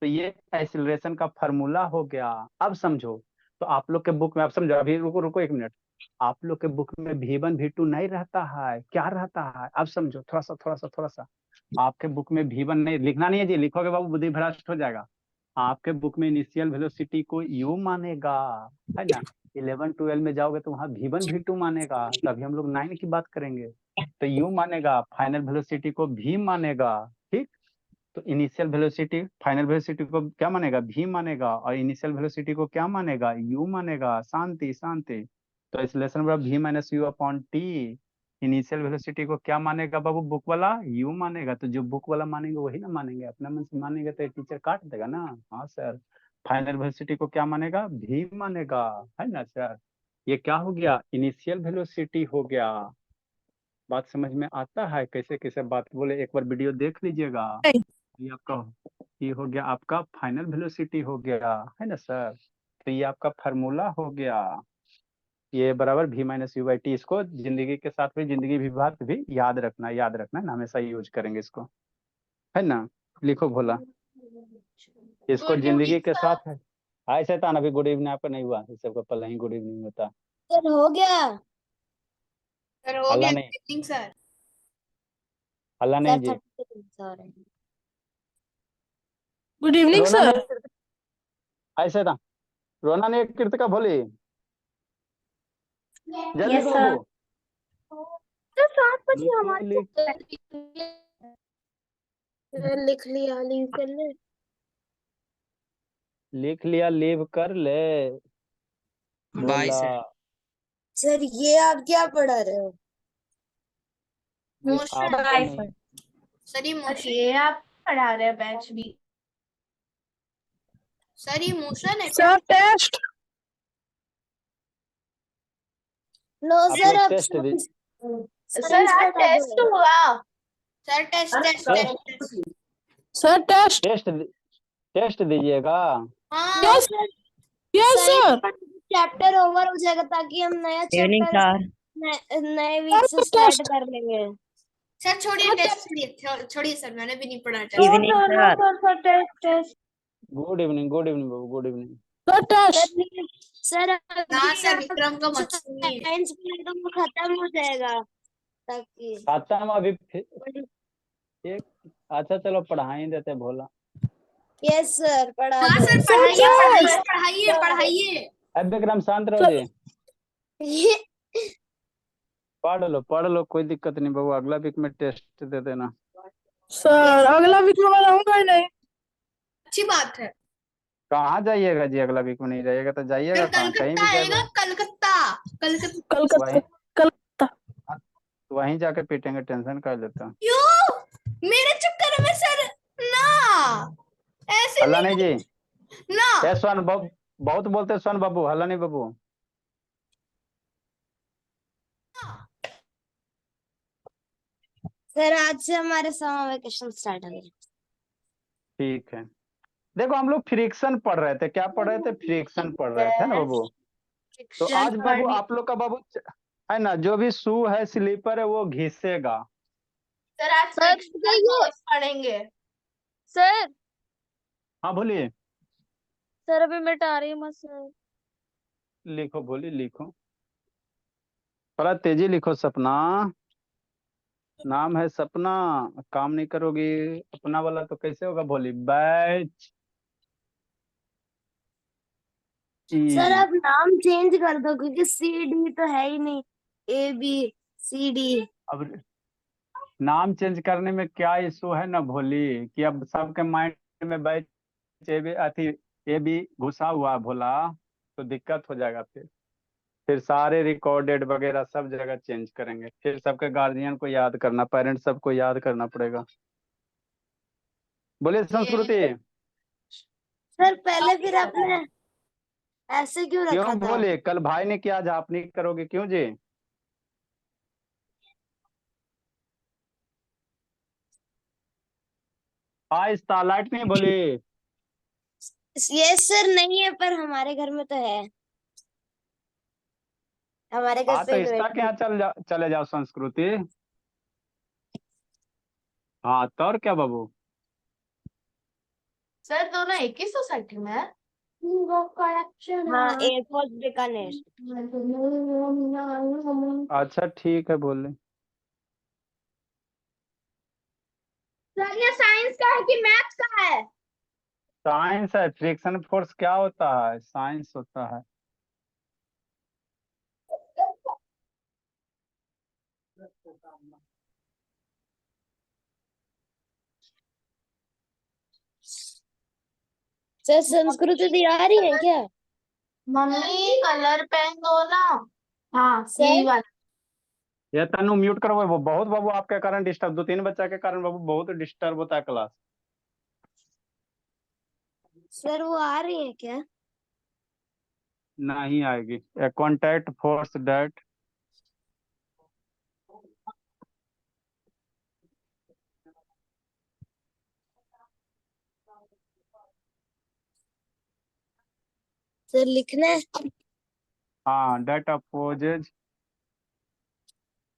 तो ये एक्सिलरेशन का फॉर्मूला हो गया। अब समझो, तो आप लोग के बुक में आप समझो, अभी रुको रुको 1 मिनट, आप लोग के बुक में V1 V2 नहीं रहता है, क्या रहता है आप समझो, थोड़ा सा आपके बुक में V1 नहीं, लिखना नहीं है जी, लिखोगे बाबू बुद्धि भ्रष्ट हो जाएगा। आपके बुक में इनिशियल वेलोसिटी को U मानेगा, है ना। 11 12 में जाओगे तो वहाँ V1 V2 मानेगा, तभी हम लोग 9 की बात करेंगे, तो U मानेगा, फाइनल वेलोसिटी को V मानेगा, ठीक। तो इनिशियल वेलोसिटी फाइनल वेलोसिटी को क्या मानेगा, V मानेगा, और इनिशियल वेलोसिटी को क्या मानेगा, U मानेगा। शांति शांति। तो इस लेसन बराबर V-U/T। इनिशियल वेलोसिटी को क्या मानेगा बाबू, बुक वाला U मानेगा, तो जो बुक वाला मानेंगे वही ना मानेंगे, अपना मन से मानेंगे तो टीचर काट देगा ना। हाँ सर। फाइनल वेलोसिटी को क्या मानेगा, V मानेगा, है ना सर। ये क्या हो गया, इनिशियल वेलोसिटी हो गया। बात समझ में आता है, कैसे कैसे बात बोले, एक बार वीडियो देख लीजिएगा। ये आपका, ये हो गया आपका फाइनल वेलोसिटी हो गया, है ना सर। तो ये आपका फार्मूला हो गया, ये बराबर V-U/T। इसको जिंदगी के साथ भी, जिंदगी विभाग भी याद रखना ना, हमेशा यूज करेंगे इसको, है ना। लिखो भोला, इसको जिंदगी के साथ है। हाय शैतान, अभी गुड इवनिंग आपका नहीं हुआ, इस सबका पहले ही गुड इवनिंग होता। सर हो गया। सर हो हल्ला गया। नहीं, इवनिंग सर। हल्ला सर नहीं जी। 30 सर। गुड इवनिंग रोना सर। नहीं, हाय शैतान, रोना नहीं कृत का भोली, जल्दी यस बाबू। सर 7 बजे लिखो हमारे लिख लिया, लीव कर ले। लिख लिया, लीव कर ले। बाय बोला सर। सर ये आप क्या पढ़ा रहे हो? ये मोशन आपको नहीं, सर ये मोशन ये आप पढ़ा रहे हैं बैच भी। सर ये मोशन है क्या? Sir test. नो आप सर, लोग अब टेस्ट दी, सर आज टेस्ट हुआ। Sir test test test test. Sir test. Test दीजिएगा। हाँ yes yes sir. Chapter over हो जाएगा, ताकि हम नया इवनिंग चैप्टर सर। नए वीक से स्टार्ट कर लेंगे। सर छोड़िए टेस्ट, छोड़िए सर, मैंने भी नहीं पढ़ा test. Evening sir. Sir test test. Good evening बाबू, good evening. Sir test. Sir ना सर विक्रम को मत सुनिए। साइंस पीरियड तो खत्म हो जाएगा, ताकि खत्म अभी एक, अच्छा चलो पढ़ा ही देते भोला। यस सर पढ़ा हाँ दो। सर पढ़ाइए पढ़ाइए पढ़ाइए पढ़ाइए। अब विक्रम शांत रहो जी, ये पढ़ लो, कोई दिक्कत नहीं बाबू, अगला वीक में टेस्ट दे देना। सर अगला वीक में मैं रहूंगा ही नहीं। अच्छी बात है। कहाँ जाइएगा जी, अगला वीक में नहीं जाइएगा तो जाइएगा सर कहाँ, कहीं कलकत्ता भी आएगा, जाएगा कलकत्ता कलकत्ता। कलकत्ता। वहीं, कलकत्ता। वहीं जाके पीटेंगे, टेंशन कर लेता। क्यों मेरे चक्कर में सर? ना ऐसे हल्ला नहीं नहीं जी, ना। ए स्वर्ण बहुत बोलते स्वर्ण बाबू, हल्ला नहीं बाबू। सर आज से हमारे समर वेकेशन स्टार्ट हो गए। ठीक है, देखो हम लोग फ्रिक्शन पढ़ रहे थे, क्या पढ़ रहे थे, फ्रिक्शन पढ़ रहे थे ना बाबू। तो आज बाबू आप लोग का बाबू है ना, जो भी शू है, स्लीपर है, वो घिसेगा। सर आज पढ़ेंगे। सर हाँ बोलिए। सर अभी मिटा रही हूँ सर। लिखो बोलिए, लिखो थोड़ा तेजी लिखो। सपना, नाम है सपना, काम नहीं करोगी अपना वाला तो कैसे होगा, बोली बैच सर ई। आप नाम चेंज कर दो, क्योंकि सी डी तो है ही नहीं, ए बी सी डी। अब नाम चेंज करने में क्या इशू है ना भोली, कि अब सबके माइंड में बैच ए भी अथी ए भी घुसा हुआ है भोला, तो दिक्कत हो जाएगा। फिर सारे रिकॉर्डेड वगैरह सब जगह चेंज करेंगे, फिर सबके गार्जियन को याद करना, पेरेंट्स सबको याद करना पड़ेगा। बोलिए संस्कृति। सर पहले फिर आपने ऐसे क्यों रखा क्यों था? बोले, कल भाई ने किया, आज आप नहीं करोगे, क्यों जी। हाँ स्टारलाइट नहीं बोली। ये सर नहीं है, पर हमारे घर में तो है, हमारे घर हाँ तो पे इसका इन्वर्टर। क्या, चले जाओ संस्कृति। हाँ तो और क्या बाबू। सर दोनों एक ही सोसाइटी में है? हाँ, एयरफोर्स बीकानेर। अच्छा ठीक है, बोले। सर ये साइंस का है कि मैथ्स का है? साइंस है। फ्रिक्शन फोर्स क्या होता है? साइंस होता है। सर संस्कृत आ रही है क्या? मम्मी कलर पेन दो ना। हाँ सर? यही वाला। ये तनु म्यूट करो। वो बहुत बाबू आपके कारण डिस्टर्ब, 2-3 बच्चा के कारण बाबू बहुत डिस्टर्ब होता है क्लास। सर वो आ रही है क्या? नहीं आएगी। A contact force that. Sir लिखना है। हाँ, that opposes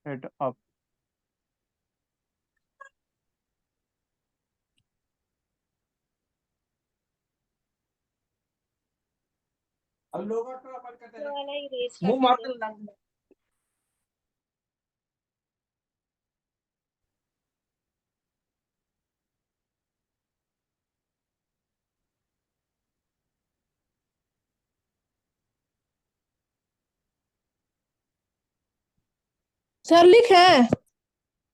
that up. Sir लिखे।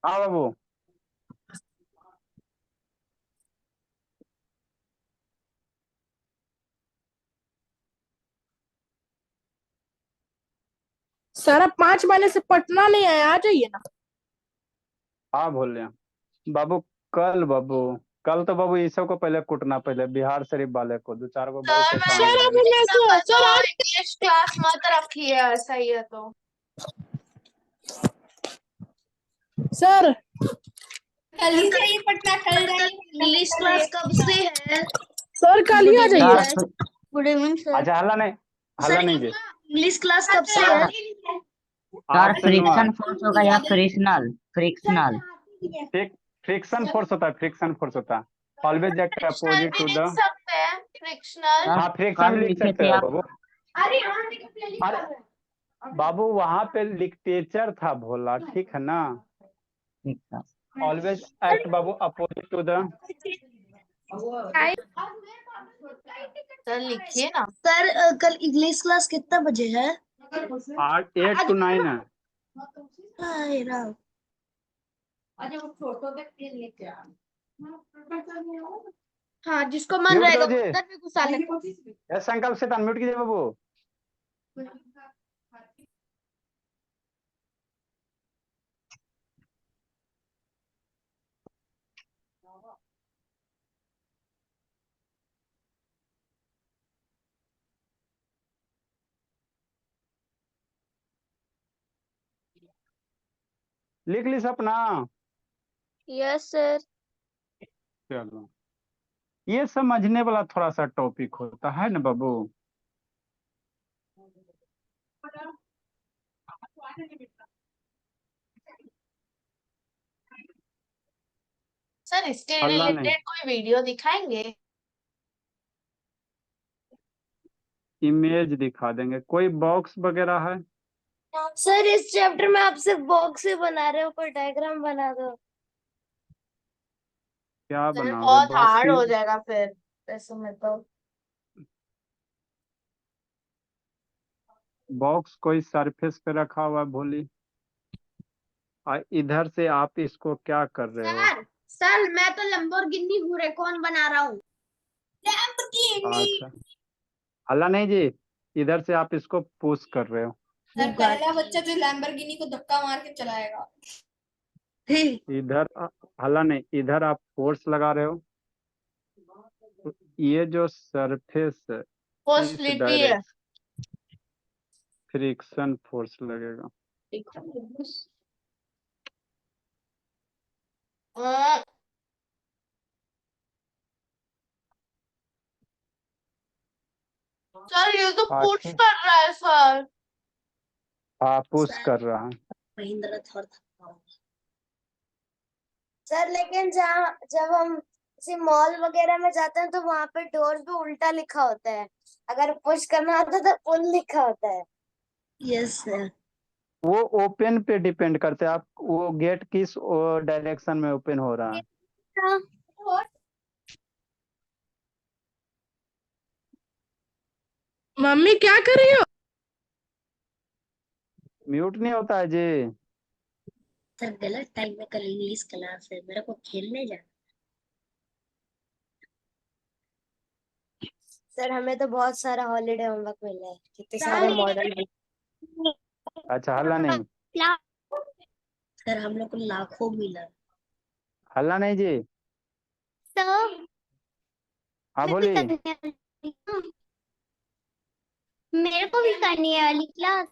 हाँ बाबू। सर अब 5 महीने से पटना नहीं आए, आ जाइए ना। हाँ बोल रहे हैं बाबू। कल बाबू, कल तो बाबू ईसव को पहले कुटना, पहले बिहार शरीफ वाले को 2-4 को बहुत सर परेशान सर हो अभी गए। मैं सर आज इंग्लिश क्लास मत रखिए, ऐसा ही है तो। सर कल ही से ही पटना चल जाइए। इंग्लिश क्लास कब से है? सर कल ही आ जाइए। Sir good evening sir. अच्छा, हल्ला नहीं, हल्ला नहीं जी। इंग्लिश क्लास कब से है? आज से फ्रिक्शन फोर्स होगा या फ्रिक्शनल? फ्रिक्शनल। फ्रिक्शन फोर्स होता है। फ्रिक्शन फोर्स होता है। ऑलवेज एक्ट फ्रिक्शनल अपोजिट भी टू लिख द। सकते हैं, फ्रिक्शनल। सर हाँ, फ्रिक्शन कल भी लिख लिखे सकते थे हैं आप। बाबू। अरे हाँ लिख अरे बाबू, वहां पे लिटरेचर था भोला, ठीक है ना। ठीक था। ऑलवेज एक्ट बाबू अपोजिट टू द। सर लिखिए ना। सर कल इंग्लिश क्लास कितना बजे है? 8 to 9 है। हाय राम। हाँ जिसको मन म्यूट रहेगा करो जी। वो उधर भी घुसा ले। यस संकल्प से अनम्यूट कीजिए बाबू। लिख ली सपना। Yes sir. चलो, ये समझने वाला थोड़ा सा टॉपिक होता है ना बाबू। सर इसके हल्ला नहीं, रिलेटेड कोई वीडियो दिखाएंगे? इमेज दिखा देंगे। कोई बॉक्स वगैरह है? सर इस चैप्टर में आप सिर्फ बॉक्स ही बना रहे हो, कोई डायग्राम बना दो। क्या सर बनाओगे बहुत बॉक्स हार्ड ही? हो जाएगा फिर ऐसे में तो। बॉक्स कोई सरफेस पे रखा हुआ है भोली। इधर से आप इसको क्या कर रहे हो? सर मैं तो लंबोर्गिनी हुरैकन बना रहा हूँ। लैम्बोर्गिनी। अच्छा, हल्ला नहीं जी। इधर से आप इसको पुश कर रहे हो। सर पहला बच्चा जो लैम्बोर्गिनी को धक्का मार के चलाएगा। इधर हल्ला नहीं, इधर आप फोर्स लगा रहे हो। तो ये जो सरफेस है, पोस्ट इस लिटी है। डायरेक्शन फ्रिक्शन फोर्स लगेगा। अ, सर ये तो पुश आखिर कर रहा है सर। हाँ, पुश कर रहा है। महिंद्रा थोड़ा। सर लेकिन जब हम जैसे मॉल वगैरह में जाते हैं तो वहां पे डोर पे उल्टा लिखा होता है, अगर पुश करना होता है तो पुल लिखा होता है। Yes sir. वो ओपन पे डिपेंड करते हैं, आप वो गेट किस डायरेक्शन में ओपन हो रहा है। मम्मी क्या कर रही हो? म्यूट नहीं होता है जी। सर गलत टाइम में कल इंग्लिश क्लास है, मेरे को खेलने जाना। सर हमें तो बहुत सारा हॉलीडे होमवर्क मिला है, कितने सारे मॉडल। अच्छा, हल्ला नहीं, सर हम लोग को लाखों मिला। हल्ला नहीं जी। सर हाँ बोलिए। मेरे को भी करनी है वाली क्लास।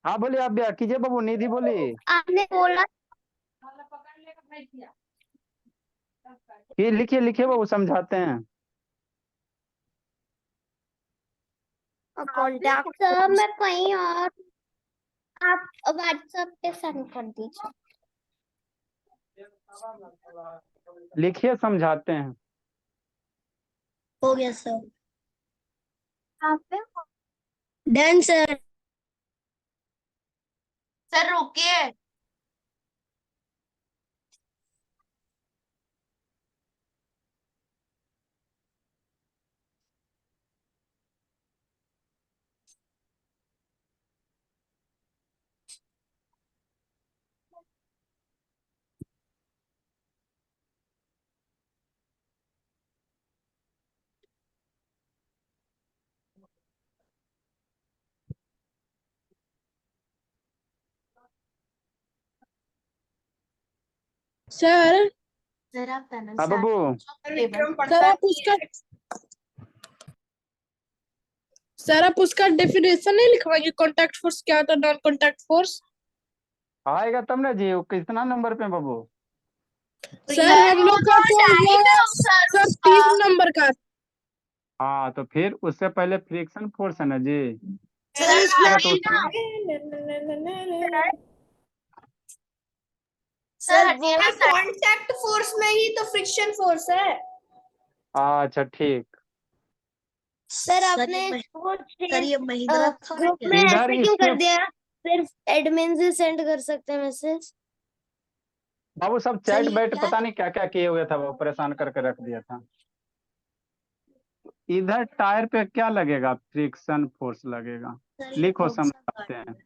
हाँ बोलिए, आप भी कीजिए बाबू, निधि बोलिए। आपने बोला ये लिखिए लिखिए बाबू, समझाते हैं। कॉन्टैक्ट। सर मैं कहीं और, आप व्हाट्सएप पे सेंड कर दीजिए। लिखिए, समझाते हैं। हो गया सर। आप पे डन सर। सर रुकिए। सर सर आप है ना हाँ बाबू। सर आप उसका डेफिनेशन नहीं लिखवाएंगे, कॉन्टैक्ट फोर्स क्या होता है, नॉन कॉन्टैक्ट फोर्स? आएगा तब ना जी, वो कितना नंबर पे बाबू? सर हम लोग का तो ये सर सर उसका 30 नंबर का। हाँ तो फिर उससे पहले फ्रिक्शन फोर्स है ना जी। सर आएगा तो हटिए ना, सर सर हटिए ना सर। कांटेक्ट फोर्स में ही तो फ्रिक्शन फोर्स है। अच्छा ठीक। सर आपने वो सर ये महिंद्रा था ग्रुप क्या? में इधर ऐसे क्यों इसके कर दिया? सिर्फ एडमिन से सेंड कर सकते हैं मैसेज। बाबू सब सर चैट ये बैठ क्या पता नहीं क्या क्या किए हुए था, वो परेशान करके रख दिया था। इधर टायर पे क्या लगेगा? फ्रिक्शन फोर्स लगेगा। सर ये लिखो, कौन सा समझाते गाड़ी हैं। है?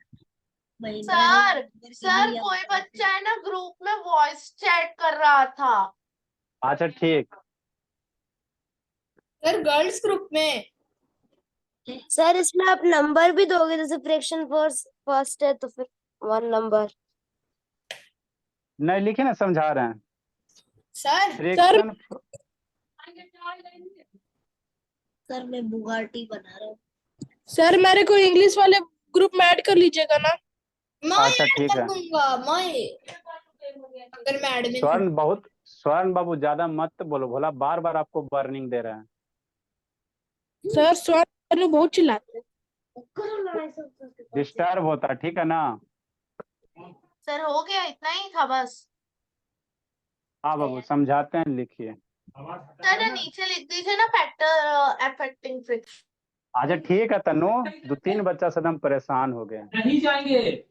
महिंद्रा है सर सर लैम्बोर्गिनी या कोई मारुति? बच्चा है ना ग्रुप में वॉइस चैट कर रहा था। अच्छा ठीक। सर गर्ल्स ग्रुप में। सर इसमें आप नंबर भी दोगे, जैसे फ्रिक्शन फोर्स फर्स्ट है तो फिर 1 नंबर। नहीं लिखे ना, समझा रहे हैं। सर फ्रिक्शन सर मैं बुगाटी बना रहा हूँ। सर मेरे को इंग्लिश वाले ग्रुप में ऐड कर लीजिएगा ना। अच्छा ठीक है। अगर मैं एडमिन। स्वर्ण बाबू ज्यादा मत बोलो, भोला बार बार आपको वार्निंग दे रहे हैं। सर स्वाद बहुत चिल्लाते हैं। डिस्टर्ब होता है, ठीक है ना। सर हो गया, इतना ही था बस। हाँ बाबू, समझाते हैं, लिखिए। सर ना नीचे लिख दीजिए ना, फैक्टर अफेक्टिंग फ्रिक्शन। अच्छा ठीक है तनु, 2-3 बच्चा से एकदम परेशान हो गए। नहीं जाएंगे।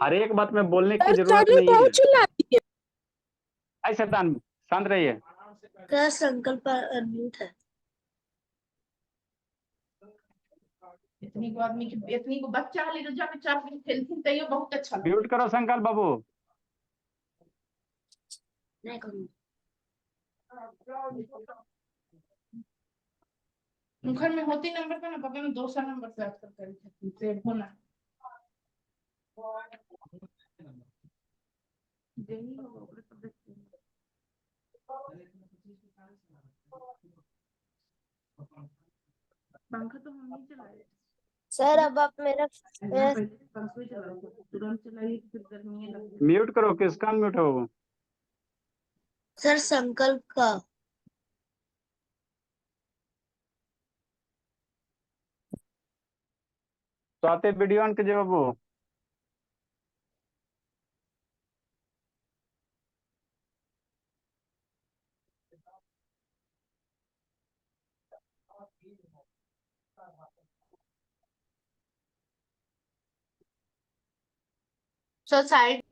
हर एक बात में बोलने की सर जरूरत तानू नहीं है। बहुत चिल्लाती है। ऐसे शैतान, शांत रहिए। सर संकल्प अनम्यूट है। इतनी को आदमी की, इतनी को बच्चा ले तो जाके 4 दिन खेलते हैं, बहुत अच्छा लगता म्यूट करो संकल्प बाबू। नहीं करूँगा। घर में होती नंबर का ना पता नहीं, 200 नंबर से आजकल करी से होना। पंखा तो हम नहीं चलाए। सर अब आप मेरा पहले पंखा ही चला तुरंत चलाइए, फिर गर्मी लगती। म्यूट करो, किसका म्यूट हो? सर संकल्प का। तो आते वीडियो ऑन कीजिए बाबू। Society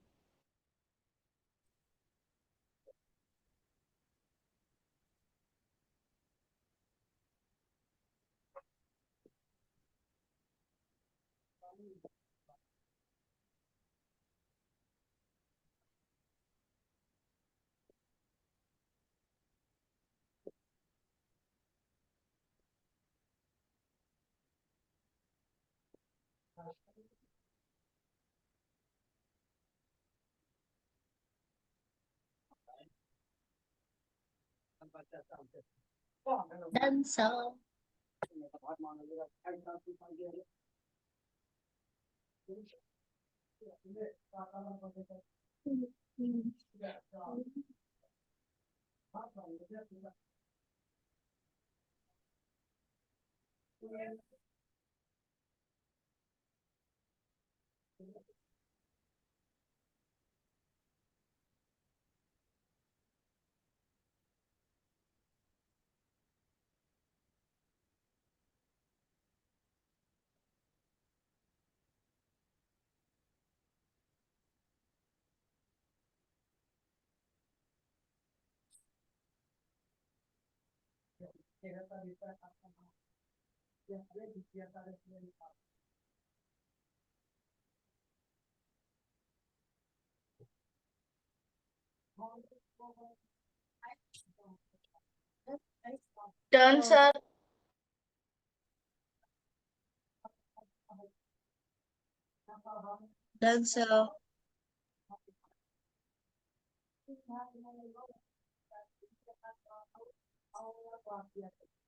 dancer. Dancer. Dancer.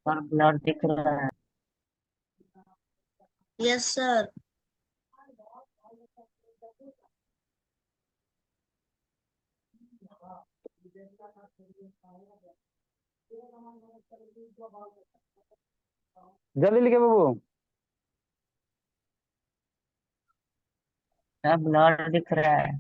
और ब्लर दिख रहा है। Yes, sir. जल्दी लिखे बाबू। सब ब्लर दिख रहा है।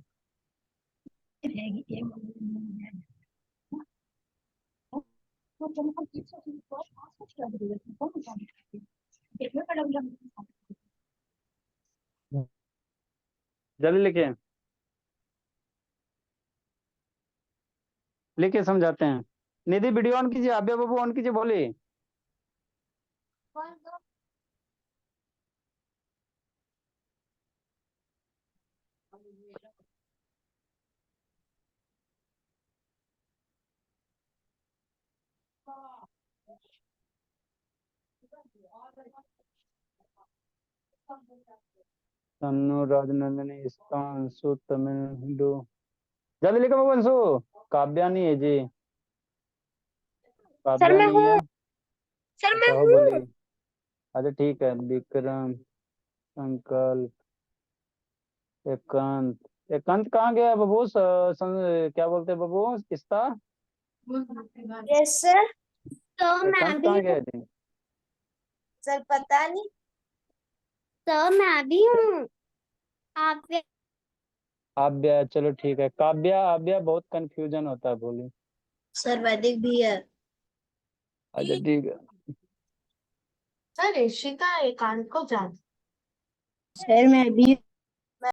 जल्दी लिखे, लिखे समझाते हैं। निधि वीडियो ऑन कीजिए, आभ्या बाबू ऑन कीजिए, बोली। तन्नू, राजनंदनी, अंशु, तमिल, जल्दी लिखो बाबू। अंशु, काव्या नहीं है जी, काव्या मैं नहीं है। सर मैं अच्छा हो, बोली। अच्छा ठीक है। विक्रम, संकल्प, एकांत। एकांत कहाँ गया बाबू? क्या बोलते हैं बाबू, किस्ता? Yes sir. तो मैं एकांत भी कहाँ हूँ। गया जी? सर पता नहीं। तो मैं भी हूँ। आप आव्या, चलो ठीक है। काव्या, आव्या बहुत कंफ्यूजन होता है, बोली। सर वैदिक भी है। अच्छा ठीक है। सर ऋषिका एकांत को जान सर मैं भी